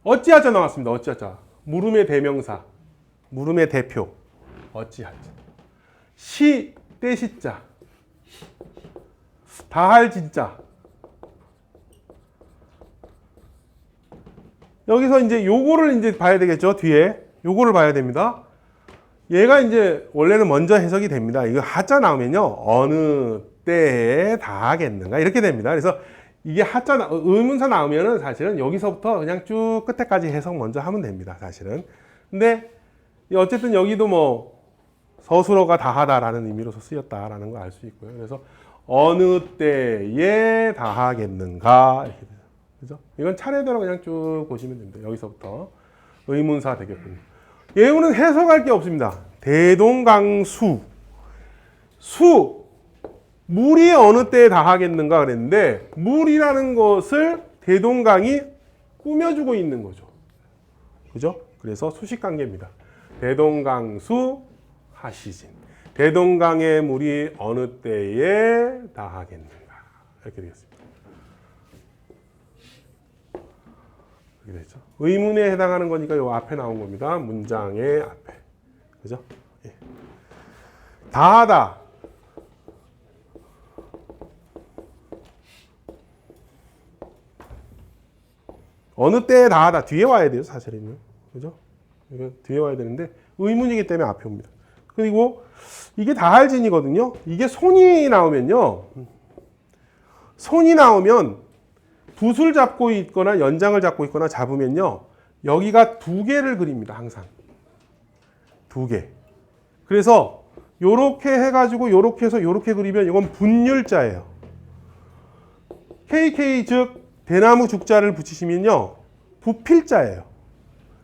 어찌하자 나왔습니다. 어찌하자. 물음의 대명사. 물음의 대표. 어찌하자. 시, 떼시자. 다할 진짜. 여기서 이제 요거를 이제 봐야 되겠죠. 뒤에. 요거를 봐야 됩니다. 얘가 이제 원래는 먼저 해석이 됩니다. 이거 하자 나오면요. 어느 때에 닿겠는가 이렇게 됩니다. 그래서 이게 하자 의문사 나오면은 사실은 여기서부터 그냥 쭉 끝에까지 해석 먼저 하면 됩니다. 사실은. 근데 어쨌든 여기도 뭐 서술어가 다하다라는 의미로서 쓰였다라는 걸 알 수 있고요. 그래서 어느 때에 다하겠는가 이렇게 돼요. 그죠? 이건 차례대로 그냥 쭉 보시면 됩니다. 여기서부터 의문사 되겠군요. 예우는 해석할 게 없습니다. 대동강수. 수. 물이 어느 때에 닿하겠는가 그랬는데 물이라는 것을 대동강이 꾸며주고 있는 거죠. 그죠? 그래서 수식관계입니다. 대동강수 하시진. 대동강의 물이 어느 때에 닿하겠는가. 이렇게 되겠습니다. 이렇게 되죠. 의문에 해당하는 거니까 요 앞에 나온 겁니다. 문장의 앞에. 그죠? 예. 닿하다. 어느 때에 닿하다. 뒤에 와야 돼요, 사실은요. 그죠? 이거 뒤에 와야 되는데 의문이기 때문에 앞에 옵니다. 그리고 이게 다할진이거든요. 이게 손이 나오면요. 손이 나오면 붓을 잡고 있거나 연장을 잡고 있거나 잡으면요. 여기가 두 개를 그립니다. 항상. 두 개. 그래서 요렇게 해가지고 요렇게 해서 요렇게 그리면 이건 분율자예요. KK 즉 대나무 죽자를 붙이시면요. 부필자예요.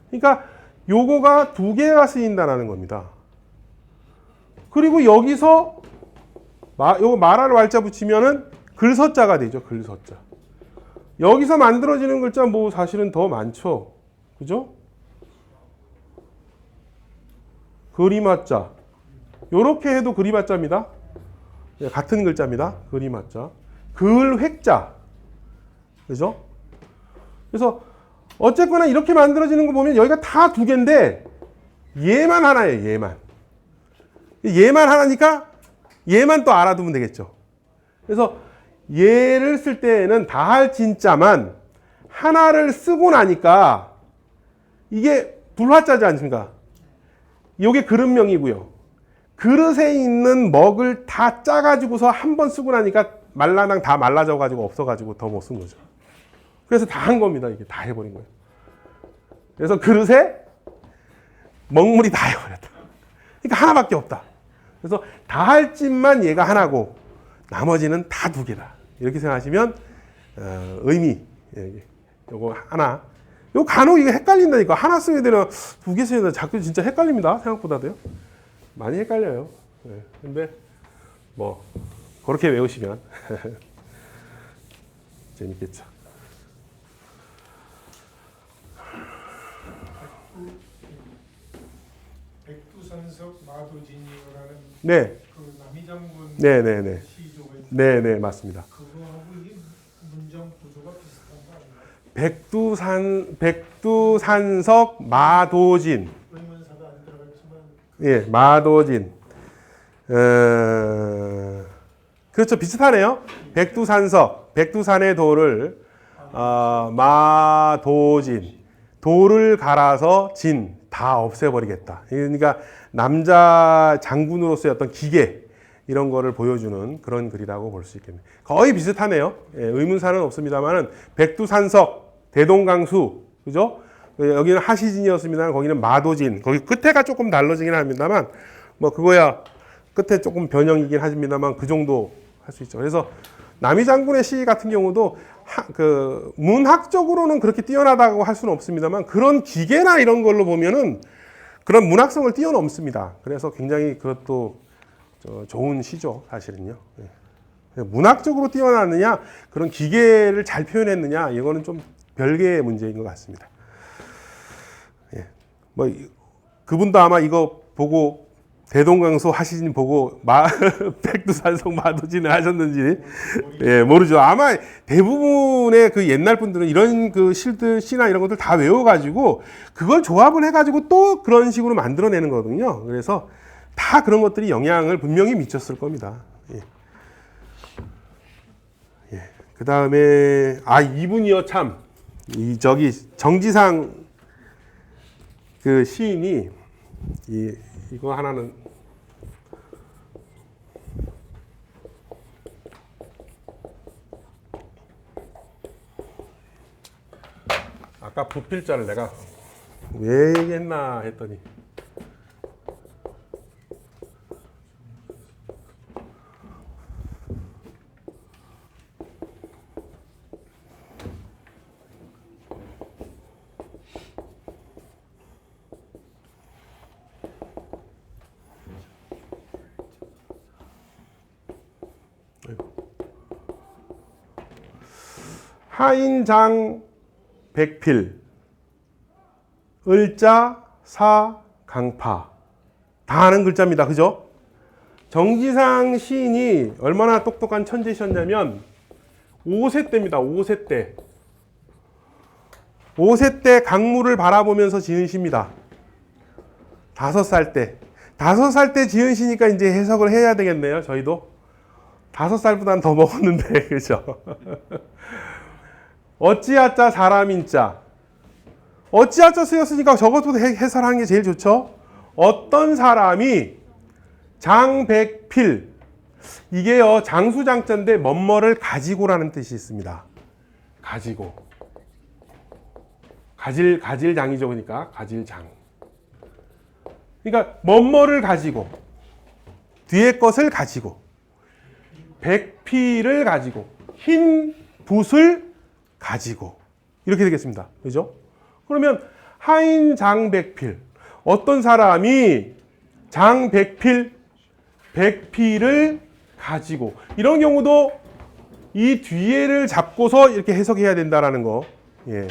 그러니까 요거가 두 개가 쓰인다는 겁니다. 그리고 여기서 요거 마라를 왈자 붙이면은 글서자가 되죠. 글서자. 여기서 만들어지는 글자 뭐 사실은 더 많죠. 그죠? 그리마자. 요렇게 해도 그리마자입니다. 같은 글자입니다. 그리마자. 글획자. 그죠? 그래서 어쨌거나 이렇게 만들어지는 거 보면 여기가 다 두 개인데 얘만 하나예요. 얘만. 얘만 하나니까 얘만 또 알아두면 되겠죠. 그래서 얘를 쓸 때에는 다할 진자만 하나를 쓰고 나니까 이게 불화자지 않습니까? 이게 그릇명이고요. 그릇에 있는 먹을 다 짜가지고서 한 번 쓰고 나니까 말라당 다 말라져가지고 없어가지고 더 못 쓴 거죠. 그래서 다 한 겁니다. 이게 다 해버린 거예요. 그래서 그릇에 먹물이 다 해버렸다. 그러니까 하나밖에 없다. 그래서 다 할 짓만 얘가 하나고 나머지는 다 두 개다. 이렇게 생각하시면 의미 요거 하나. 요 간혹 이거 헷갈린다니까. 하나 써야 되나 두 개 써야 되나 자꾸 진짜 헷갈립니다. 생각보다도요. 많이 헷갈려요. 네. 근데 뭐 그렇게 외우시면 재밌겠죠. 백두산석 마도진이라는 네. 그 남이장군 네네네. 시조가 있는데 네네 맞습니다. 그거하고 이게 문장 구조가 비슷한 거 아닌가요? 백두산석 마도진. 의문사가 안 들어갔지만 예, 마도진. 그렇죠. 비슷하네요. 백두산석, 백두산의 돌을 마도진. 돌을 갈아서 진, 다 없애버리겠다. 그러니까 남자 장군으로서의 어떤 기계 이런 거를 보여주는 그런 글이라고 볼 수 있겠네요. 거의 비슷하네요. 예, 의문사는 없습니다만은 백두산석, 대동강수, 그죠? 여기는 하시진이었습니다. 거기는 마도진. 거기 끝에가 조금 달라지긴 합니다만 뭐 그거야 끝에 조금 변형이긴 합니다만 그 정도 할 수 있죠. 그래서 남이 장군의 시 같은 경우도 그 문학적으로는 그렇게 뛰어나다고 할 수는 없습니다만 그런 기계나 이런 걸로 보면은 그런 문학성을 뛰어넘습니다. 그래서 굉장히 그것도 좋은 시죠, 사실은요. 예. 문학적으로 뛰어나느냐, 그런 기계를 잘 표현했느냐, 이거는 좀 별개의 문제인 것 같습니다. 예. 뭐 그분도 아마 이거 보고 대동강수 하시진 보고 백두산성 마도진을 하셨는지 예, 모르죠. 아마 대부분의 그 옛날 분들은 이런 그 시들 시나 이런 것들 다 외워가지고 그걸 조합을 해가지고 또 그런 식으로 만들어내는 거거든요. 그래서 다 그런 것들이 영향을 분명히 미쳤을 겁니다. 예. 예. 그 다음에 이분이요 참 저기 정지상 그 시인이 이거 하나는 아까 부필자를 내가 왜 얘기했나 했더니 하인장 백필 을자 사 강파 다 아는 글자입니다. 그죠? 정지상 시인이 얼마나 똑똑한 천재셨냐면 5세 때입니다. 5세 때. 5세 때 강물을 바라보면서 지은 시입니다. 5살 때. 5살 때 지은 시니까 이제 해석을 해야 되겠네요. 저희도. 5살보다는 더 먹었는데, 그죠? 어찌하자 사람인자. 어찌하자 쓰였으니까 저것도 해설하는 게 제일 좋죠. 어떤 사람이 장백필. 이게요, 장수장자인데 뭐뭐를 가지고라는 뜻이 있습니다. 가지고. 가질장이죠. 그러니까 가질장. 그러니까 뭐뭐를 가지고 뒤에 것을 가지고 백필을 가지고 흰 붓을 가지고 이렇게 되겠습니다. 그죠? 그러면 하인 장백필 어떤 사람이 장백필 백필을 가지고 이런 경우도 이 뒤에를 잡고서 이렇게 해석해야 된다라는 거. 예.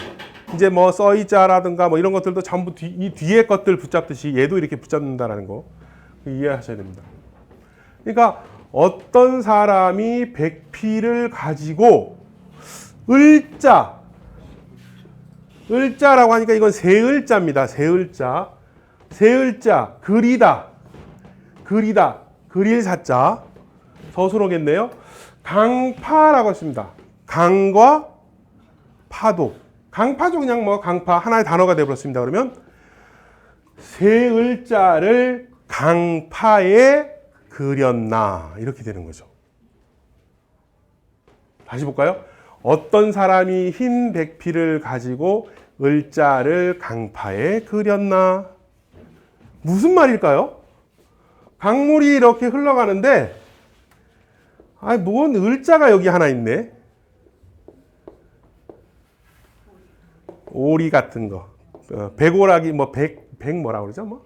이제 뭐 써이자라든가 뭐 이런 것들도 전부 이 뒤에 것들 붙잡듯이 얘도 이렇게 붙잡는다라는 거 이해하셔야 됩니다. 그러니까 어떤 사람이 백필을 가지고 을자라고 하니까 이건 세을자입니다. 세을자. 세을자 그리다. 그릴 사자. 서술어겠네요. 강파라고 했습니다. 강과 파도. 강파죠. 그냥 뭐 강파 하나의 단어가 되어버렸습니다. 그러면 세을자를 강파에 그렸나 이렇게 되는 거죠. 다시 볼까요? 어떤 사람이 흰 백필을 가지고 을자를 강파에 그렸나? 무슨 말일까요? 강물이 이렇게 흘러가는데 뭔 을자가 여기 하나 있네. 오리 같은 거, 백오라기, 뭐 백 뭐라 그러죠? 뭐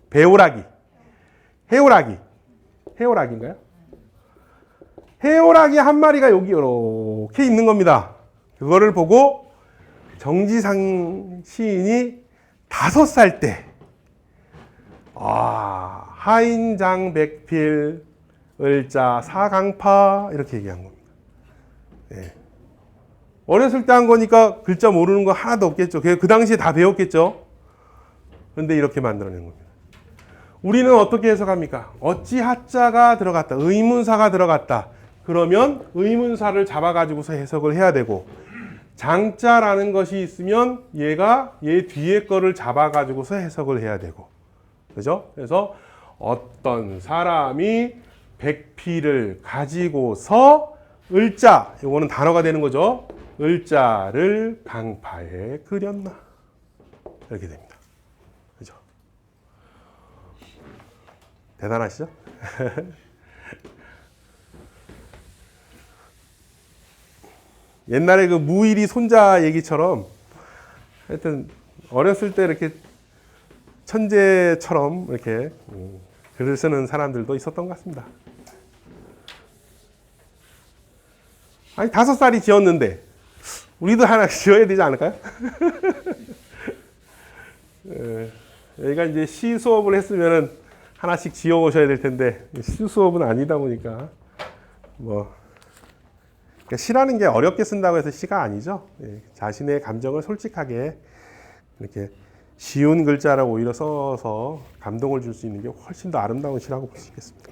배오라기, 해오라기인가요? 해오라기 한 마리가 여기 이렇게 있는 겁니다. 그거를 보고 정지상 시인이 5살 때, 하인장 백필 을자 사강파 이렇게 얘기한 겁니다. 네. 어렸을 때 한 거니까 글자 모르는 거 하나도 없겠죠. 그 당시에 다 배웠겠죠. 그런데 이렇게 만들어낸 겁니다. 우리는 어떻게 해석합니까? 어찌 하자가 들어갔다. 의문사가 들어갔다. 그러면 의문사를 잡아가지고서 해석을 해야 되고 장자라는 것이 있으면 얘가 얘 뒤에 거를 잡아가지고서 해석을 해야 되고 그죠? 그래서 어떤 사람이 백필을 가지고서 을자, 이거는 단어가 되는 거죠. 을자를 강파에 그렸나 이렇게 됩니다. 그죠? 대단하시죠? 옛날에 그 무일이 손자 얘기처럼 하여튼 어렸을 때 이렇게 천재처럼 이렇게 글을 쓰는 사람들도 있었던 것 같습니다. 아니 5살이 지었는데 우리도 하나 지어야 되지 않을까요? 여기가 이제 시 수업을 했으면은 하나씩 지어 오셔야 될 텐데 시 수업은 아니다 보니까 뭐 그러니까 시라는 게 어렵게 쓴다고 해서 시가 아니죠. 자신의 감정을 솔직하게 이렇게 쉬운 글자를 오히려 써서 감동을 줄 수 있는 게 훨씬 더 아름다운 시라고 볼 수 있겠습니다.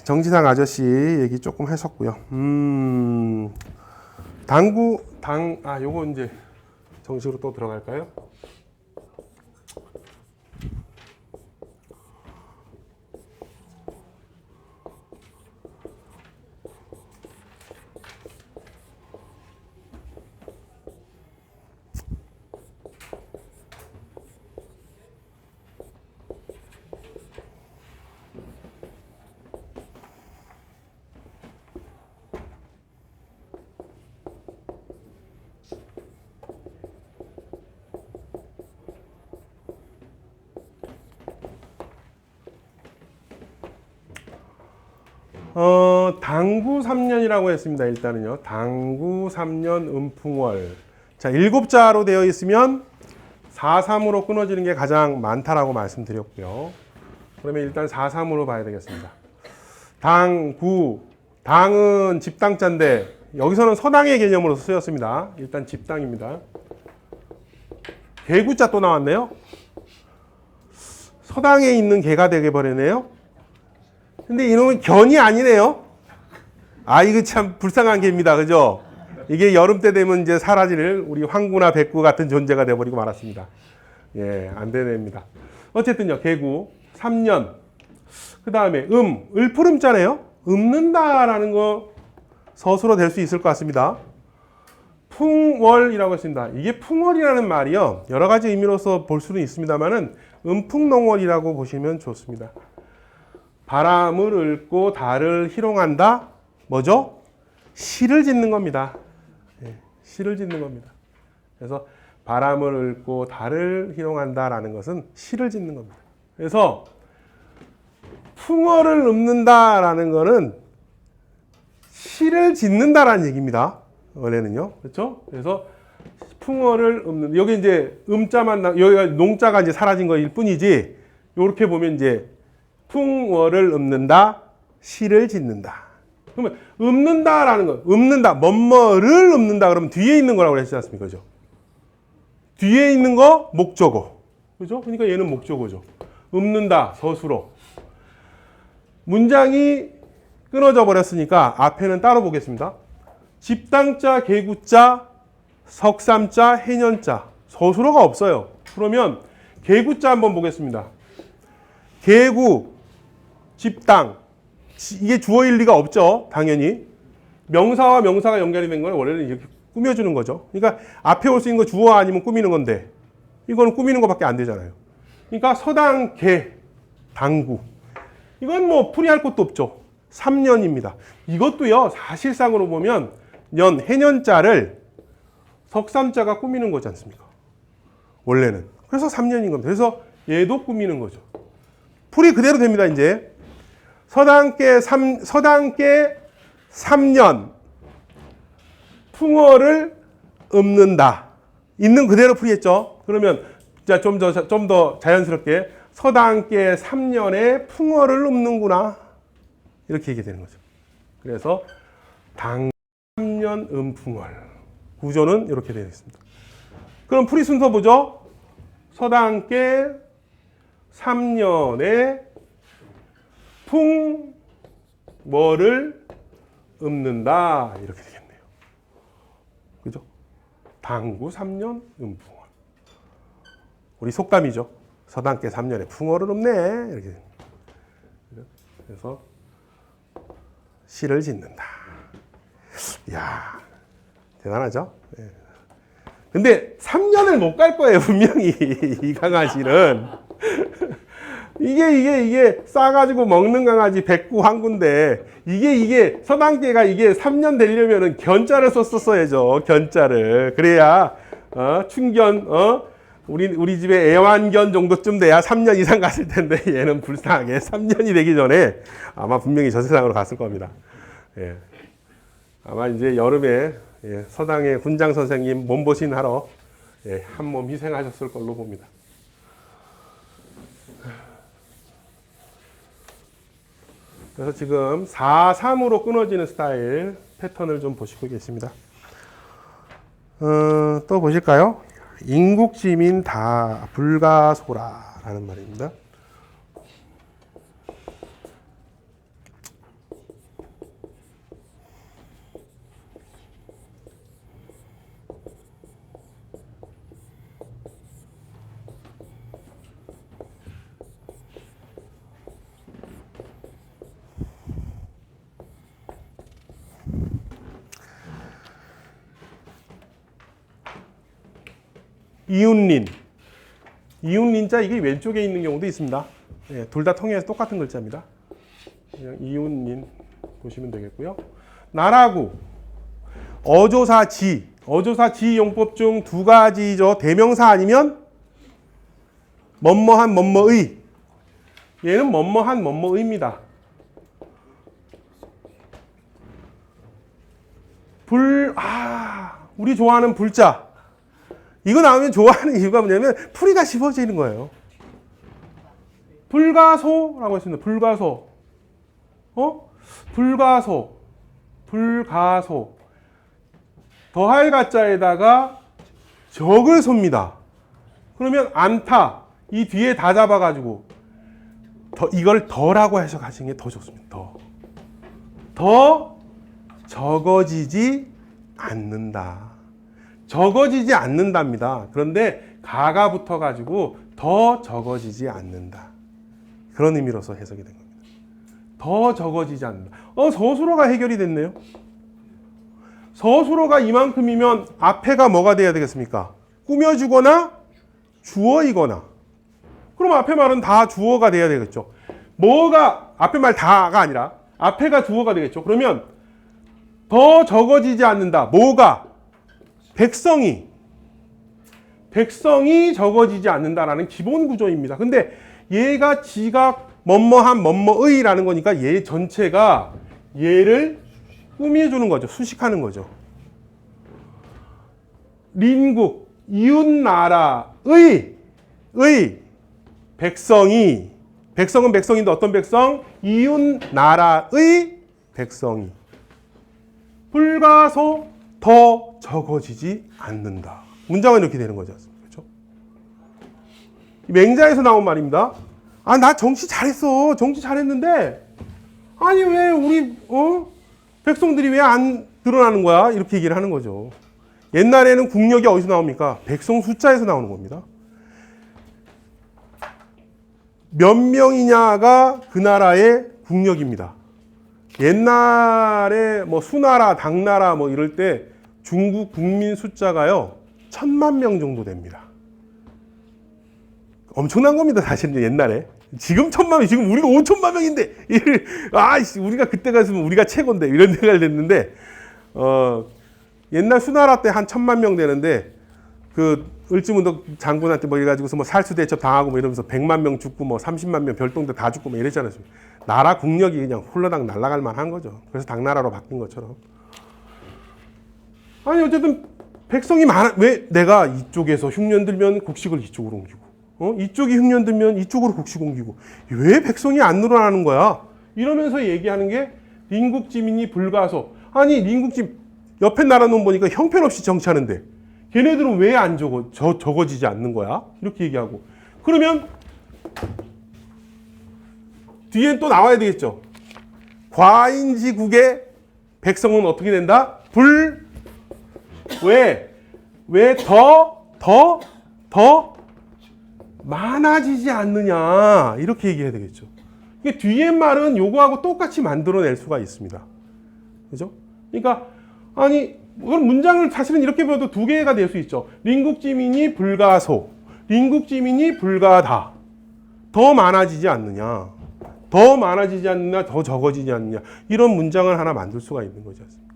정지상 아저씨 얘기 조금 했었고요. 요거 이제 정식으로 또 들어갈까요? 당구 3년이라고 했습니다. 일단은요. 당구 3년 음풍월. 자, 7자로 되어 있으면 4-3으로 끊어지는 게 가장 많다라고 말씀드렸고요. 그러면 일단 4-3으로 봐야 되겠습니다. 당구, 당은 집당자인데 여기서는 서당의 개념으로 쓰였습니다. 일단 집당입니다. 개구자 또 나왔네요. 서당에 있는 개가 되게 버리네요. 근데 이놈은 견이 아니네요. 아, 이거 참 불쌍한 개입니다. 그죠? 이게 여름 때 되면 이제 사라질 우리 황구나 백구 같은 존재가 돼버리고 말았습니다. 예, 안 되는 애입니다. 어쨌든요, 개구, 3년. 그 다음에 을푸름자네요. 읊는다라는 거 서술어 될 수 있을 것 같습니다. 풍월이라고 했습니다. 이게 풍월이라는 말이요, 여러 가지 의미로서 볼 수는 있습니다만은 음풍농월이라고 보시면 좋습니다. 바람을 읊고 달을 희롱한다. 뭐죠? 시를 짓는 겁니다. 예, 시를 짓는 겁니다. 그래서 바람을 읊고 달을 희롱한다라는 것은 시를 짓는 겁니다. 그래서 풍어를 읊는다라는 것은 시를 짓는다라는 얘기입니다. 원래는요, 그렇죠? 그래서 풍어를 읊는, 여기 이제 음자만 여기가 농자가 이제 사라진 거일 뿐이지. 이렇게 보면 이제 풍어를 읊는다, 시를 짓는다. 그러면 읊는다라는 거, 읊는다, 뭐뭐를 읊는다 그러면 뒤에 있는 거라고 그랬지 않습니까? 그죠? 뒤에 있는 거 목적어. 그죠? 그러니까 얘는 목적어죠. 읊는다, 서술어. 문장이 끊어져 버렸으니까 앞에는 따로 보겠습니다. 집당자, 개구자, 석삼자, 해년자. 서술어가 없어요. 그러면 개구자 한번 보겠습니다. 개구, 집당. 이게 주어일 리가 없죠. 당연히. 명사와 명사가 연결이 된 거는 원래는 이렇게 꾸며주는 거죠. 그러니까 앞에 올 수 있는 거 주어 아니면 꾸미는 건데 이거는 꾸미는 것밖에 안 되잖아요. 그러니까 서당, 개, 당구. 이건 뭐 풀이할 것도 없죠. 3년입니다. 이것도요, 사실상으로 보면 년, 해년자를 석삼자가 꾸미는 거지 않습니까? 원래는. 그래서 3년인 겁니다. 그래서 얘도 꾸미는 거죠. 풀이 그대로 됩니다, 이제. 서당께 3년 풍어를 읊는다. 있는 그대로 풀이했죠. 그러면 자, 좀 더 자연스럽게 서당께 3년에 풍어를 읊는구나. 이렇게 얘기 되는 거죠. 그래서 당 3년 음풍월. 구조는 이렇게 되어 있습니다. 그럼 풀이 순서 보죠. 서당께 3년에 풍월을 읊는다. 이렇게 되겠네요. 그죠? 당구 3년 음풍월. 우리 속담이죠. 서당께 3년에 풍월을 읊네. 이렇게 됩니다. 그래서 시를 짓는다. 이야, 대단하죠? 네. 근데 3년을 못 갈 거예요, 분명히. 이 강아지는. 이게 싸가지고 먹는 강아지 백구 황구인데, 이게 서당계가 이게 3년 되려면은 견자를 썼었어야죠. 견자를. 그래야, 춘견, 우리 집에 애완견 정도쯤 돼야 3년 이상 갔을 텐데, 얘는 불쌍하게 3년이 되기 전에 아마 분명히 저 세상으로 갔을 겁니다. 예. 아마 이제 여름에 서당의 군장 선생님 몸보신 하러 한 몸 희생하셨을 걸로 봅니다. 그래서 지금 4-3으로 끊어지는 스타일 패턴을 좀 보시고 계십니다. 또 보실까요? 인국지민 다 불가소라라는 말입니다. 이웃린. 이웃린자 이게 왼쪽에 있는 경우도 있습니다. 둘 다 통해서 똑같은 글자입니다. 그냥 이웃린 보시면 되겠고요. 나라구. 어조사지. 어조사지 용법 중 두 가지죠. 대명사 아니면 뭐뭐한 뭐뭐의. 얘는 뭐뭐한 뭐뭐의입니다. 우리 좋아하는 불자. 이거 나오면 좋아하는 이유가 뭐냐면 풀이가 쉽어지는 거예요. 불가소라고 했습니다. 불가소. 불가소. 더할 가자에다가 적을 섭니다. 그러면 안타. 이 뒤에 다 잡아가지고 이걸 더라고 해석하시는 게 더 좋습니다. 더 적어지지 않는다. 적어지지 않는답니다. 그런데 가가 붙어가지고 더 적어지지 않는다. 그런 의미로서 해석이 된 겁니다. 더 적어지지 않는다. 서술어가 해결이 됐네요. 서술어가 이만큼이면 앞에가 뭐가 돼야 되겠습니까? 꾸며주거나 주어이거나. 그럼 앞에 말은 다 주어가 돼야 되겠죠. 뭐가 앞에 말 다가 아니라 앞에가 주어가 되겠죠. 그러면 더 적어지지 않는다. 뭐가? 백성이 적어지지 않는다라는 기본 구조입니다. 근데 얘가 지각 뭐뭐한 뭐뭐의라는 거니까 얘 전체가 얘를 꾸며주는 거죠. 수식하는 거죠.邻국, 이웃나라의 백성이, 백성은 백성인데 어떤 백성? 이웃나라의 백성이 불가소 더 적어지지 않는다. 문장은 이렇게 되는 거지 않습니까? 그렇죠? 맹자에서 나온 말입니다. 나 정치 잘했어. 정치 잘했는데 아니 왜 우리 백성들이 왜 안 드러나는 거야? 이렇게 얘기를 하는 거죠. 옛날에는 국력이 어디서 나옵니까? 백성 숫자에서 나오는 겁니다. 몇 명이냐가 그 나라의 국력입니다. 옛날에 뭐 수나라, 당나라 뭐 이럴 때 중국 국민 숫자가요 1000만 정도 됩니다. 엄청난 겁니다, 사실은 옛날에. 지금 1000만 지금 우리가 5천만 명인데, 우리가 그때 갔으면 우리가 최고인데 이런 생각이 됐는데, 옛날 수나라 때 한 1000만 명 되는데 그 을지문덕 장군한테 뭐 이래가지고서 뭐 살수대첩 당하고 뭐 이러면서 100만 명 죽고 뭐 30만 명 별동대 다 죽고 뭐 이랬잖아요. 나라 국력이 그냥 홀라당 날아갈 만한 거죠. 그래서 당나라로 바뀐 것처럼. 아니 어쨌든 백성이 많아. 왜 내가 이쪽에서 흉년 들면 국식을 이쪽으로 옮기고, 이쪽이 흉년 들면 이쪽으로 국식 옮기고, 왜 백성이 안 늘어나는 거야? 이러면서 얘기하는 게邻국지민이 불가소. 아니邻국지 옆에 나라 놈 보니까 형편없이 정치하는데 걔네들은 왜 안 적어지지 않는 거야? 이렇게 얘기하고. 그러면 뒤엔 또 나와야 되겠죠. 과인지국의 백성은 어떻게 된다? 왜 더 많아지지 않느냐. 이렇게 얘기해야 되겠죠. 이게 뒤에 말은 요거하고 똑같이 만들어낼 수가 있습니다. 그죠? 그러니까, 그럼 문장을 사실은 이렇게 보여도 두 개가 될 수 있죠.邻국지민이 불가소,邻국지민이 불가다. 더 많아지지 않느냐. 더 많아지지 않느냐, 더 적어지지 않느냐. 이런 문장을 하나 만들 수가 있는 거지 않습니까?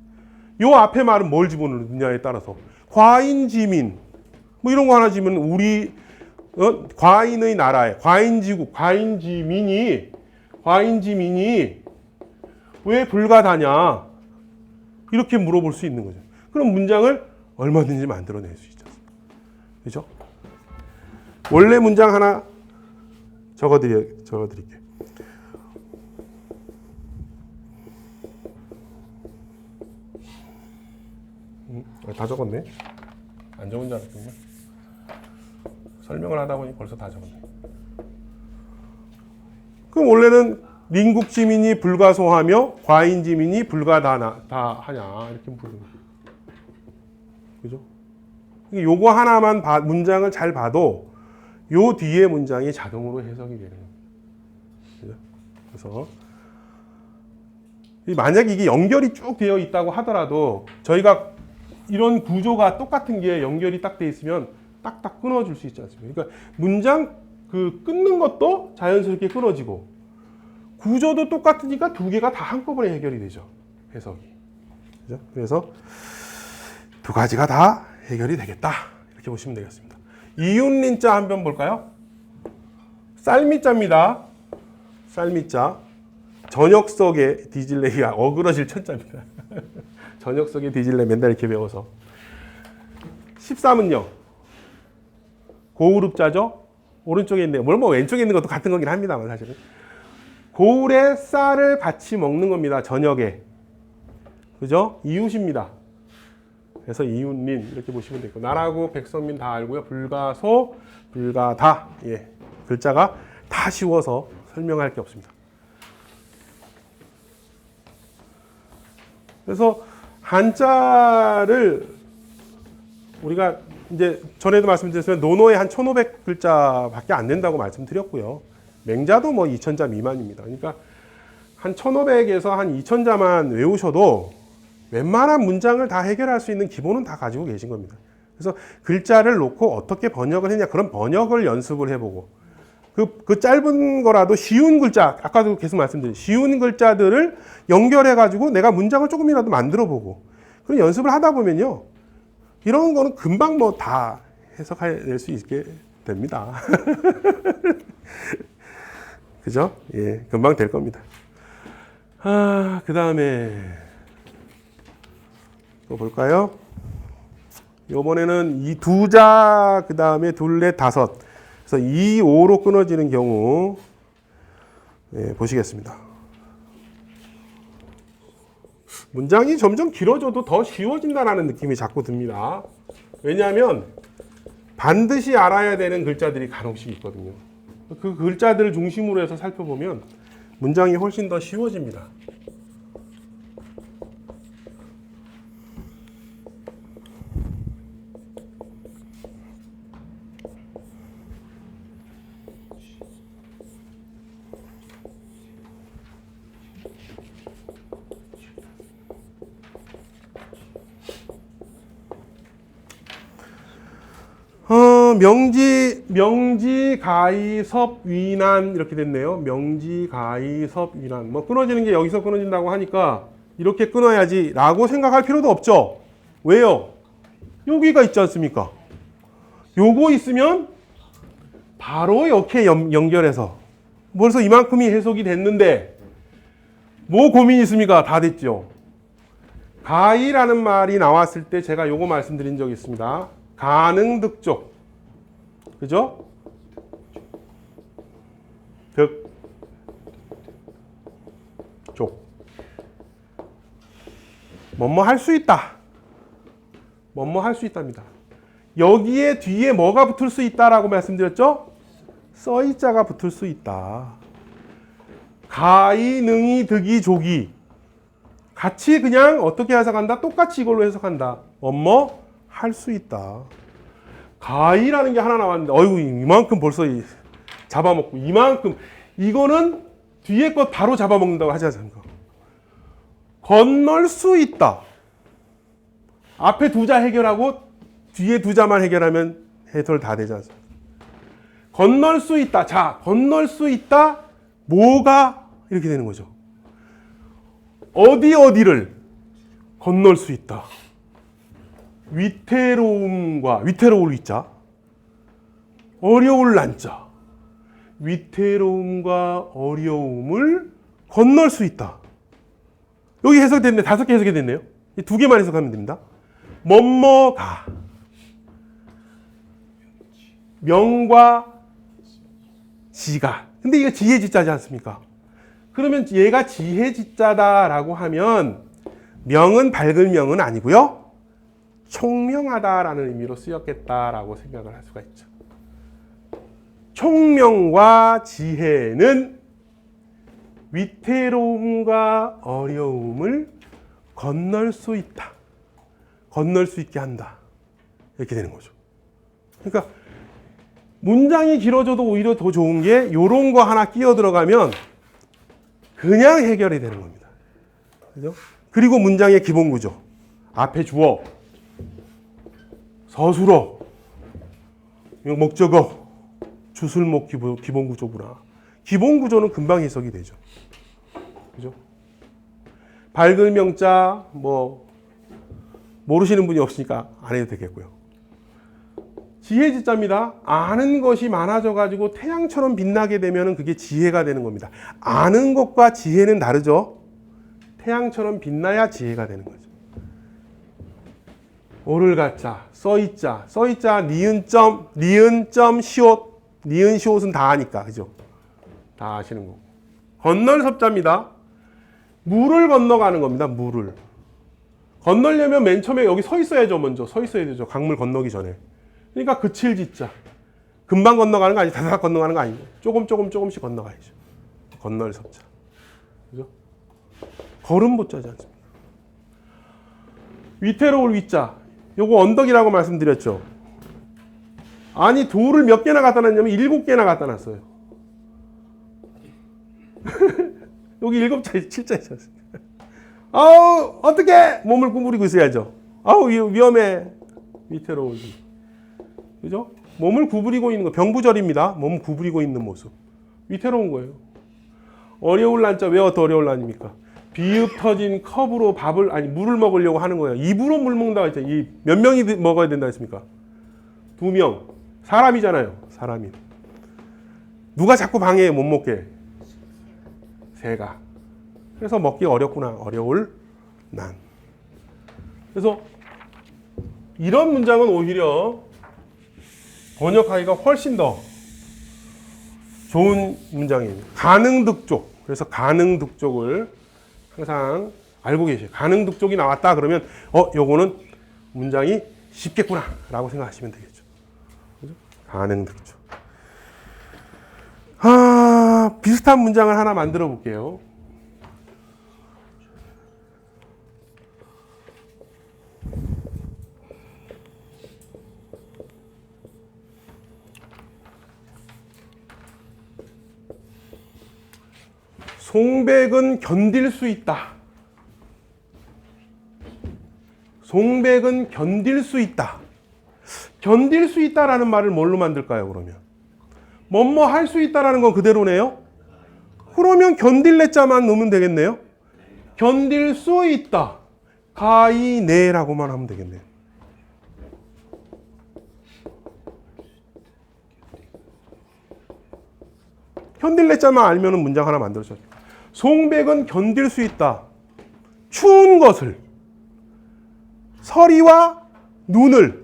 요 앞에 말은 뭘 집어넣느냐에 따라서. 과인지민. 뭐 이런 거 하나 지면 우리, 과인의 나라에, 과인지국, 과인지민이 왜 불가다냐. 이렇게 물어볼 수 있는 거죠. 그럼 문장을 얼마든지 만들어낼 수 있지 않습니까? 그죠? 원래 문장 하나 적어드릴게요. 다 적었네. 안 적은 줄 알았군요. 설명을 하다 보니 벌써 다 적었네. 그럼 원래는邻국지민이 불가소하며 과인지민이 불가다하냐 이렇게 부르는 거죠. 그죠? 요거 하나만 문장을 잘 봐도 요 뒤에 문장이 자동으로 해석이 되는 겁니다. 그죠? 그래서 만약에 이게 연결이 쭉 되어 있다고 하더라도 저희가 이런 구조가 똑같은 게 연결이 딱 돼 있으면 딱딱 끊어줄 수 있지 않습니까? 그러니까 문장 끊는 것도 자연스럽게 끊어지고 구조도 똑같으니까 두 개가 다 한꺼번에 해결이 되죠. 해석이. 그죠? 그래서 두 가지가 다 해결이 되겠다. 이렇게 보시면 되겠습니다. 이웃린자 한번 볼까요? 쌀미자입니다. 쌀미자. 저녁석에 디질레이가 어그러질 천자입니다. 저녁 속에 뒤질래 맨날 이렇게 배워서. 13은요. 고우릅자죠. 오른쪽에 있네요. 뭐 왼쪽에 있는 것도 같은 거긴 합니다만 사실은. 고울에 쌀을 같이 먹는 겁니다. 저녁에. 그죠? 이웃입니다. 그래서 이웃민 이렇게 보시면 되고 나라고 백성민 다 알고요. 불가소, 불가다. 예. 글자가 다 쉬워서 설명할 게 없습니다. 그래서 한자를 우리가 이제 전에도 말씀드렸지만 논어에 한 1,500글자밖에 안 된다고 말씀드렸고요. 맹자도 뭐 2,000자 미만입니다. 그러니까 한 1,500에서 한 2,000자만 외우셔도 웬만한 문장을 다 해결할 수 있는 기본은 다 가지고 계신 겁니다. 그래서 글자를 놓고 어떻게 번역을 했냐 그런 번역을 연습을 해보고 그 짧은 거라도 쉬운 글자 아까도 계속 말씀드린 쉬운 글자들을 연결해가지고 내가 문장을 조금이라도 만들어보고 그런 연습을 하다 보면요. 이런 거는 금방 뭐 다 해석해낼 수 있게 됩니다. 그죠? 예, 금방 될 겁니다. 그 다음에 또 볼까요? 요번에는 이 두 자, 그 다음에 둘, 넷, 다섯. 그래서 2, 5로 끊어지는 경우 예, 보시겠습니다. 문장이 점점 길어져도 더 쉬워진다는 느낌이 자꾸 듭니다. 왜냐하면 반드시 알아야 되는 글자들이 간혹씩 있거든요. 그 글자들을 중심으로 해서 살펴보면 문장이 훨씬 더 쉬워집니다. 명지, 가히, 섭, 위난 이렇게 됐네요. 명지, 가히, 섭, 위난. 뭐 끊어지는 게 여기서 끊어진다고 하니까 이렇게 끊어야지 라고 생각할 필요도 없죠. 왜요? 여기가 있지 않습니까? 요거 있으면 바로 이렇게 연결해서 벌써 이만큼이 해석이 됐는데 뭐 고민이 있습니까? 다 됐죠. 가히라는 말이 나왔을 때 제가 요거 말씀드린 적이 있습니다. 가능득족. 그죠? 득, 족. 뭐뭐 할 수 있다. 뭐뭐 할 수 있답니다. 여기에 뒤에 뭐가 붙을 수 있다라고 말씀드렸죠? 써이자가 붙을 수 있다. 가이, 능이, 득이, 족이. 같이 그냥 어떻게 해석한다? 똑같이 이걸로 해석한다. 뭐뭐 할 수 있다. 가이라는 게 하나 나왔는데 어이구 이만큼 벌써 잡아먹고 이만큼 이거는 뒤에 것 바로 잡아먹는다고 하지 않습니까? 건널 수 있다. 앞에 두 자 해결하고 뒤에 두 자만 해결하면 해설 다 되지 않습니까? 건널 수 있다. 자, 건널 수 있다. 뭐가 이렇게 되는 거죠. 어디를 건널 수 있다. 위태로울 위자, 어려울 난자, 위태로움과 어려움을 건널 수 있다. 여기 해석됐네. 5개 해석이 됐네요. 이 2개만 해석하면 됩니다. 뭐뭐가 명과 지가. 근데 이거 지혜지자지 않습니까? 그러면 얘가 지혜지자다라고 하면 명은 밝은 명은 아니고요. 총명하다라는 의미로 쓰였겠다라고 생각을 할 수가 있죠. 총명과 지혜는 위태로움과 어려움을 건널 수 있다. 건널 수 있게 한다. 이렇게 되는 거죠. 그러니까 문장이 길어져도 오히려 더 좋은 게 이런 거 하나 끼어 들어가면 그냥 해결이 되는 겁니다. 그죠? 그리고 문장의 기본 구조. 앞에 주어, 서술어, 목적어, 주술목 기본 구조구나. 기본 구조는 금방 해석이 되죠. 그죠? 밝은 명자, 뭐, 모르시는 분이 없으니까 안 해도 되겠고요. 지혜지자입니다. 아는 것이 많아져가지고 태양처럼 빛나게 되면 그게 지혜가 되는 겁니다. 아는 것과 지혜는 다르죠? 태양처럼 빛나야 지혜가 되는 거죠. 오를 갖자, 써있자, 써있자, 니은점, 니은점, 시옷, 니은 시옷은 다 아니까, 그죠? 다 아시는 거고. 건널 섭자입니다. 물을 건너가는 겁니다. 물을. 건널려면 맨 처음에 여기 서 있어야죠. 먼저 서 있어야 되죠. 강물 건너기 전에. 그러니까 그칠 짓자. 금방 건너가는 거 아니고 다다닥 건너가는 거 아니고 조금씩 건너가야죠. 건널 섭자. 그죠? 걸음 보자지 않습니까? 위태로울 위자. 요거 언덕이라고 말씀드렸죠. 아니 돌을 몇 개나 갖다 놨냐면 7개나 갖다 놨어요. 여기 7자리 7자리지 않습니까? 아우 어떻게 몸을 구부리고 있어야죠. 아우 위험해. 위태로우지. 그죠? 몸을 구부리고 있는 거 병부절입니다. 몸 구부리고 있는 모습. 위태로운 거예요. 어려울 난자 왜 어려울 난입니까? 비읍 터진 컵으로 물을 먹으려고 하는 거예요. 입으로 물 먹는다고 했죠. 몇 명이 먹어야 된다 했습니까? 2명. 사람이잖아요. 사람이. 누가 자꾸 방해해 못 먹게? 새가. 그래서 먹기 어렵구나. 어려울 난. 그래서 이런 문장은 오히려 번역하기가 훨씬 더 좋은 문장입니다. 가능득족. 그래서 가능득족을 항상 알고 계세요. 가능득족이 나왔다 그러면 요거는 문장이 쉽겠구나 라고 생각하시면 되겠죠. 그죠? 가능득족. 비슷한 문장을 하나 만들어 볼게요. 송백은 견딜 수 있다. 송백은 견딜 수 있다. 견딜 수 있다라는 말을 뭘로 만들까요, 그러면? 뭐뭐 할 수 있다라는 건 그대로네요. 그러면 견딜래 자만 넣으면 되겠네요. 견딜 수 있다. 가이네라고만 하면 되겠네요. 견딜래 자만 알면은 문장 하나 만들어져. 송백은 견딜 수 있다. 추운 것을. 서리와 눈을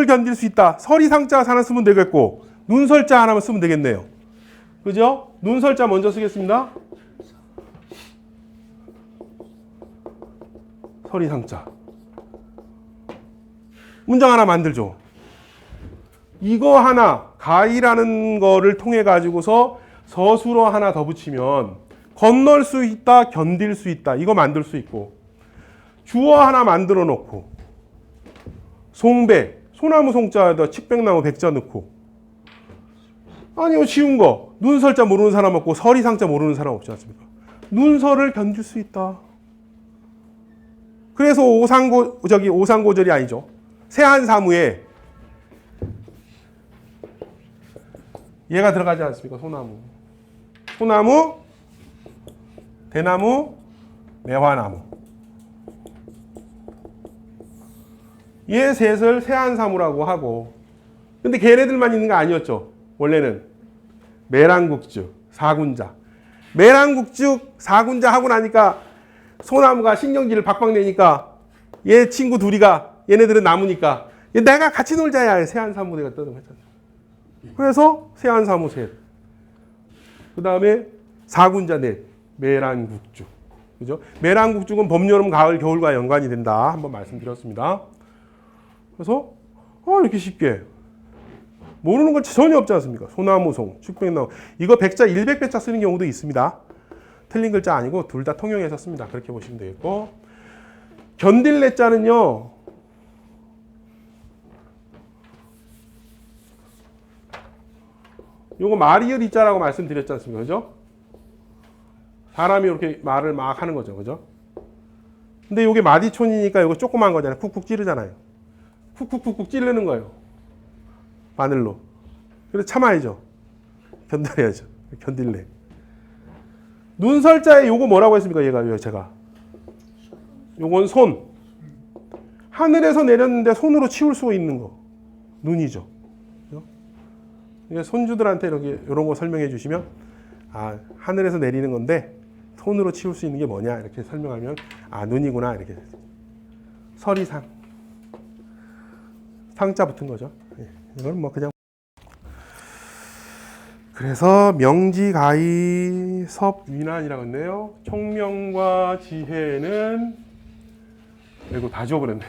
견딜 수 있다. 서리상자 하나 쓰면 되겠고 눈설자 하나만 쓰면 되겠네요. 그죠? 눈설자 먼저 쓰겠습니다. 서리상자. 문장 하나 만들죠. 이거 하나 가이라는 거를 통해 가지고서 서술어 하나 더 붙이면 건널 수 있다, 견딜 수 있다. 이거 만들 수 있고 주어 하나 만들어 놓고 송백, 소나무 송자에다 칡백나무 백자 넣고 아니요 쉬운 거 눈설자 모르는 사람 없고 서리상자 모르는 사람 없지 않습니까? 눈설을 견딜 수 있다. 그래서 오상고절이 아니죠. 세한사무에 얘가 들어가지 않습니까? 소나무, 대나무, 매화나무. 얘 셋을 세한사무라고 하고 근데 걔네들만 있는 거 아니었죠. 원래는 매랑국죽, 사군자. 매랑국죽, 사군자 하고 나니까 소나무가 신경질을 박박 내니까 얘 친구 둘이가 얘네들은 나무니까 내가 같이 놀자야. 세한사무대가 떠들어갔잖아. 그래서 세한사무 셋. 그 다음에 사군자 넷. 매랑국죽. 그죠? 매랑국죽은 봄, 여름, 가을, 겨울과 연관이 된다. 한번 말씀드렸습니다. 그래서 이렇게 쉽게 모르는 건 전혀 없지 않습니까? 소나무송, 칡백나무. 이거 100자, 100배자 쓰는 경우도 있습니다. 틀린 글자 아니고 둘 다 통용해서 씁니다. 그렇게 보시면 되겠고 견딜래 자는요. 요거 말이을 이자라고 말씀드렸지 않습니까? 그죠? 사람이 이렇게 말을 막 하는 거죠. 그죠? 근데 요게 마디촌이니까 요거 조그만 거잖아요. 쿡쿡 찌르잖아요. 쿡쿡쿡쿡 찌르는 거예요. 바늘로. 그래서 참아야죠. 견뎌야죠. 견딜래. 눈설자에 요거 뭐라고 했습니까? 제가. 요건 손. 하늘에서 내렸는데 손으로 치울 수 있는 거. 눈이죠. 손주들한테 이렇게 이런 거 설명해 주시면 하늘에서 내리는 건데 손으로 치울 수 있는 게 뭐냐 이렇게 설명하면 눈이구나 이렇게. 서리상. 상자 붙은 거죠. 예, 이건 뭐 그냥. 그래서 명지가히 섭위난이라고 했네요. 총명과 지혜는 이거 다 지워버렸네.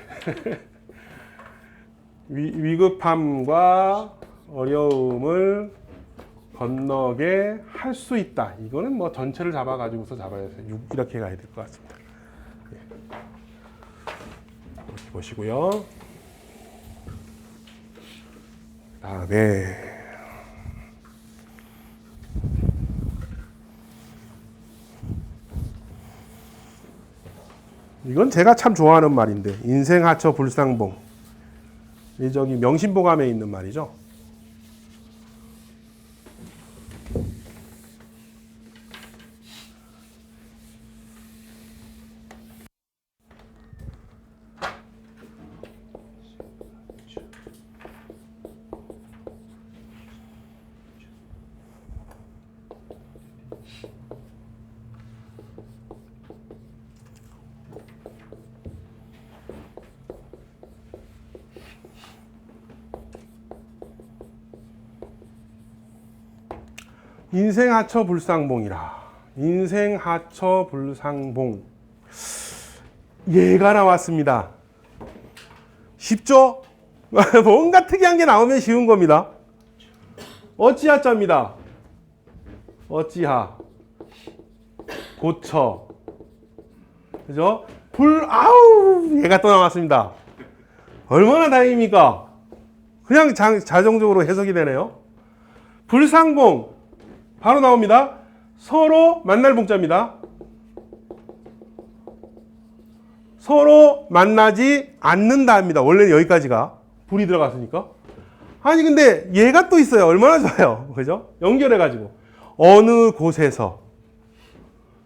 위급함과 어려움을 건너게 할 수 있다. 이거는 뭐 전체를 잡아가지고서 잡아야 돼요. 이렇게 가야 될 것 같습니다. 예. 이렇게 보시고요. 그다음에 이건 제가 참 좋아하는 말인데 인생하처 불상봉. 이 저기 명심보감에 있는 말이죠. 인생하처 불상봉이라. 인생하처 불상봉. 얘가 나왔습니다. 쉽죠? 뭔가 특이한 게 나오면 쉬운 겁니다. 어찌하자입니다. 어찌하. 고처. 그죠? 아우! 얘가 또 나왔습니다. 얼마나 다행입니까? 그냥 자동적으로 해석이 되네요. 불상봉. 바로 나옵니다. 서로 만날 봉자입니다. 서로 만나지 않는다입니다. 원래는 여기까지가 불이 들어갔으니까. 아니 근데 얘가 또 있어요. 얼마나 좋아요. 그죠? 연결해가지고 어느 곳에서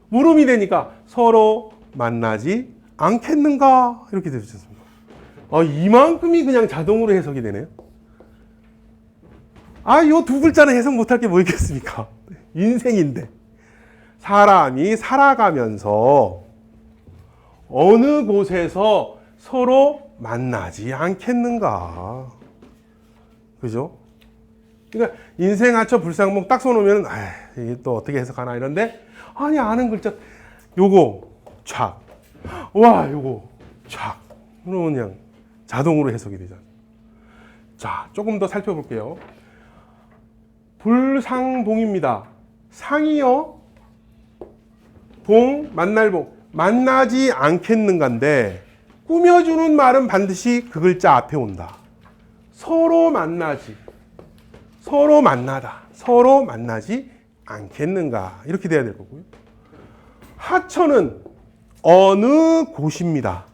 물음이 되니까 서로 만나지 않겠는가 이렇게 되셨습니다. 이만큼이 그냥 자동으로 해석이 되네요. 요 두 글자는 해석 못할 게 뭐 있겠습니까? 인생인데 사람이 살아가면서 어느 곳에서 서로 만나지 않겠는가. 그죠? 그러니까 인생하처 불상봉 딱 써놓으면 이게 또 어떻게 해석하나 이런데 아니 아는 글자 요거 촥 와 요거 촥 그러면 그냥 자동으로 해석이 되잖아요. 자 조금 더 살펴볼게요. 불상봉입니다. 상이요. 봉, 만날 봉. 만나지 않겠는가인데 꾸며주는 말은 반드시 그 글자 앞에 온다. 서로 만나지. 서로 만나다. 서로 만나지 않겠는가. 이렇게 돼야 될 거고요. 하처는 어느 곳입니다.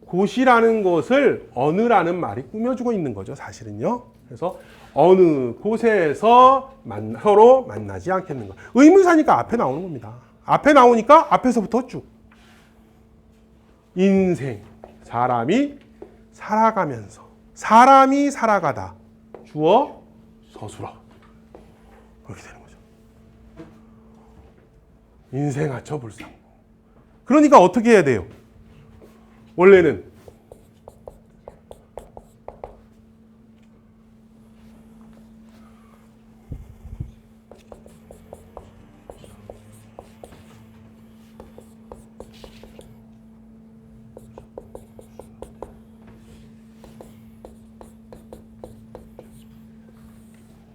곳이라는 것을 어느라는 말이 꾸며주고 있는 거죠. 사실은요. 그래서 어느 곳에서 서로 만나지 않겠는가. 의문사니까 앞에 나오는 겁니다. 앞에 나오니까 앞에서부터 쭉. 인생, 사람이 살아가면서, 사람이 살아가다. 주어, 서술어. 그렇게 되는 거죠. 인생하처 불상. 그러니까 어떻게 해야 돼요? 원래는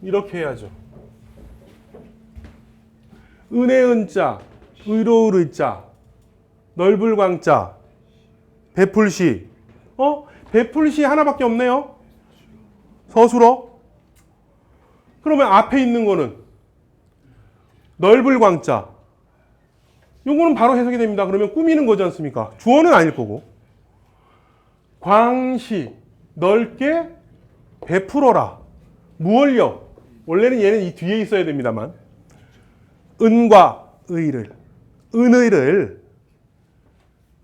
이렇게 해야죠. 은혜은자, 의로울 의자, 넓을 광자, 베풀시. 베풀시 하나밖에 없네요. 서술어. 그러면 앞에 있는 거는 넓을 광자. 요거는 바로 해석이 됩니다. 그러면 꾸미는 거지 않습니까? 주어는 아닐 거고. 광시, 넓게 베풀어라. 무얼요? 원래는 얘는 이 뒤에 있어야 됩니다만 은과 의를 은의를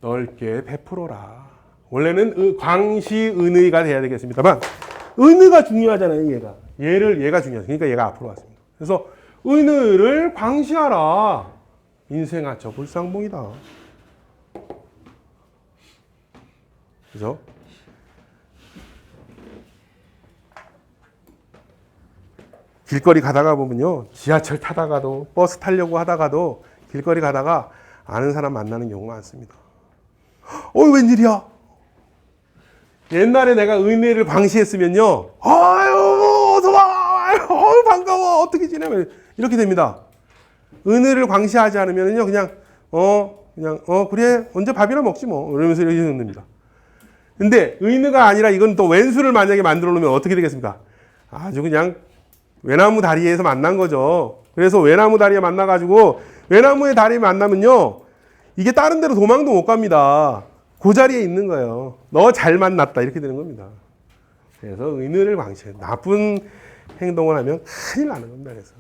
넓게 베풀어라. 원래는 광시 은의가 돼야 되겠습니다만 은의가 중요하잖아요. 얘가 중요하죠. 그러니까 얘가 앞으로 왔습니다. 그래서 은의를 광시하라. 인생하처 불상봉이다. 그죠? 길거리 가다가 보면요. 지하철 타다가도 버스 타려고 하다가도 길거리 가다가 아는 사람 만나는 경우가 많습니다. 웬일이야? 옛날에 내가 은혜를 광시했으면요. 아유, 어서 와. 아유, 반가워. 어떻게 지내면 이렇게 됩니다. 은혜를 광시하지 않으면요. 그냥 그래. 언제 밥이나 먹지 뭐. 이러면서 이렇게 됩니다. 근데 은혜가 아니라 이건 또 왼수를 만약에 만들어 놓으면 어떻게 되겠습니까? 아주 그냥 외나무 다리에서 만난 거죠. 그래서 외나무 다리에 만나가지고 외나무의 다리에 만나면요. 이게 다른 데로 도망도 못 갑니다. 그 자리에 있는 거예요. 너 잘 만났다 이렇게 되는 겁니다. 그래서 은혜를 광시해. 나쁜 행동을 하면 큰일 나는 겁니다. 그래서.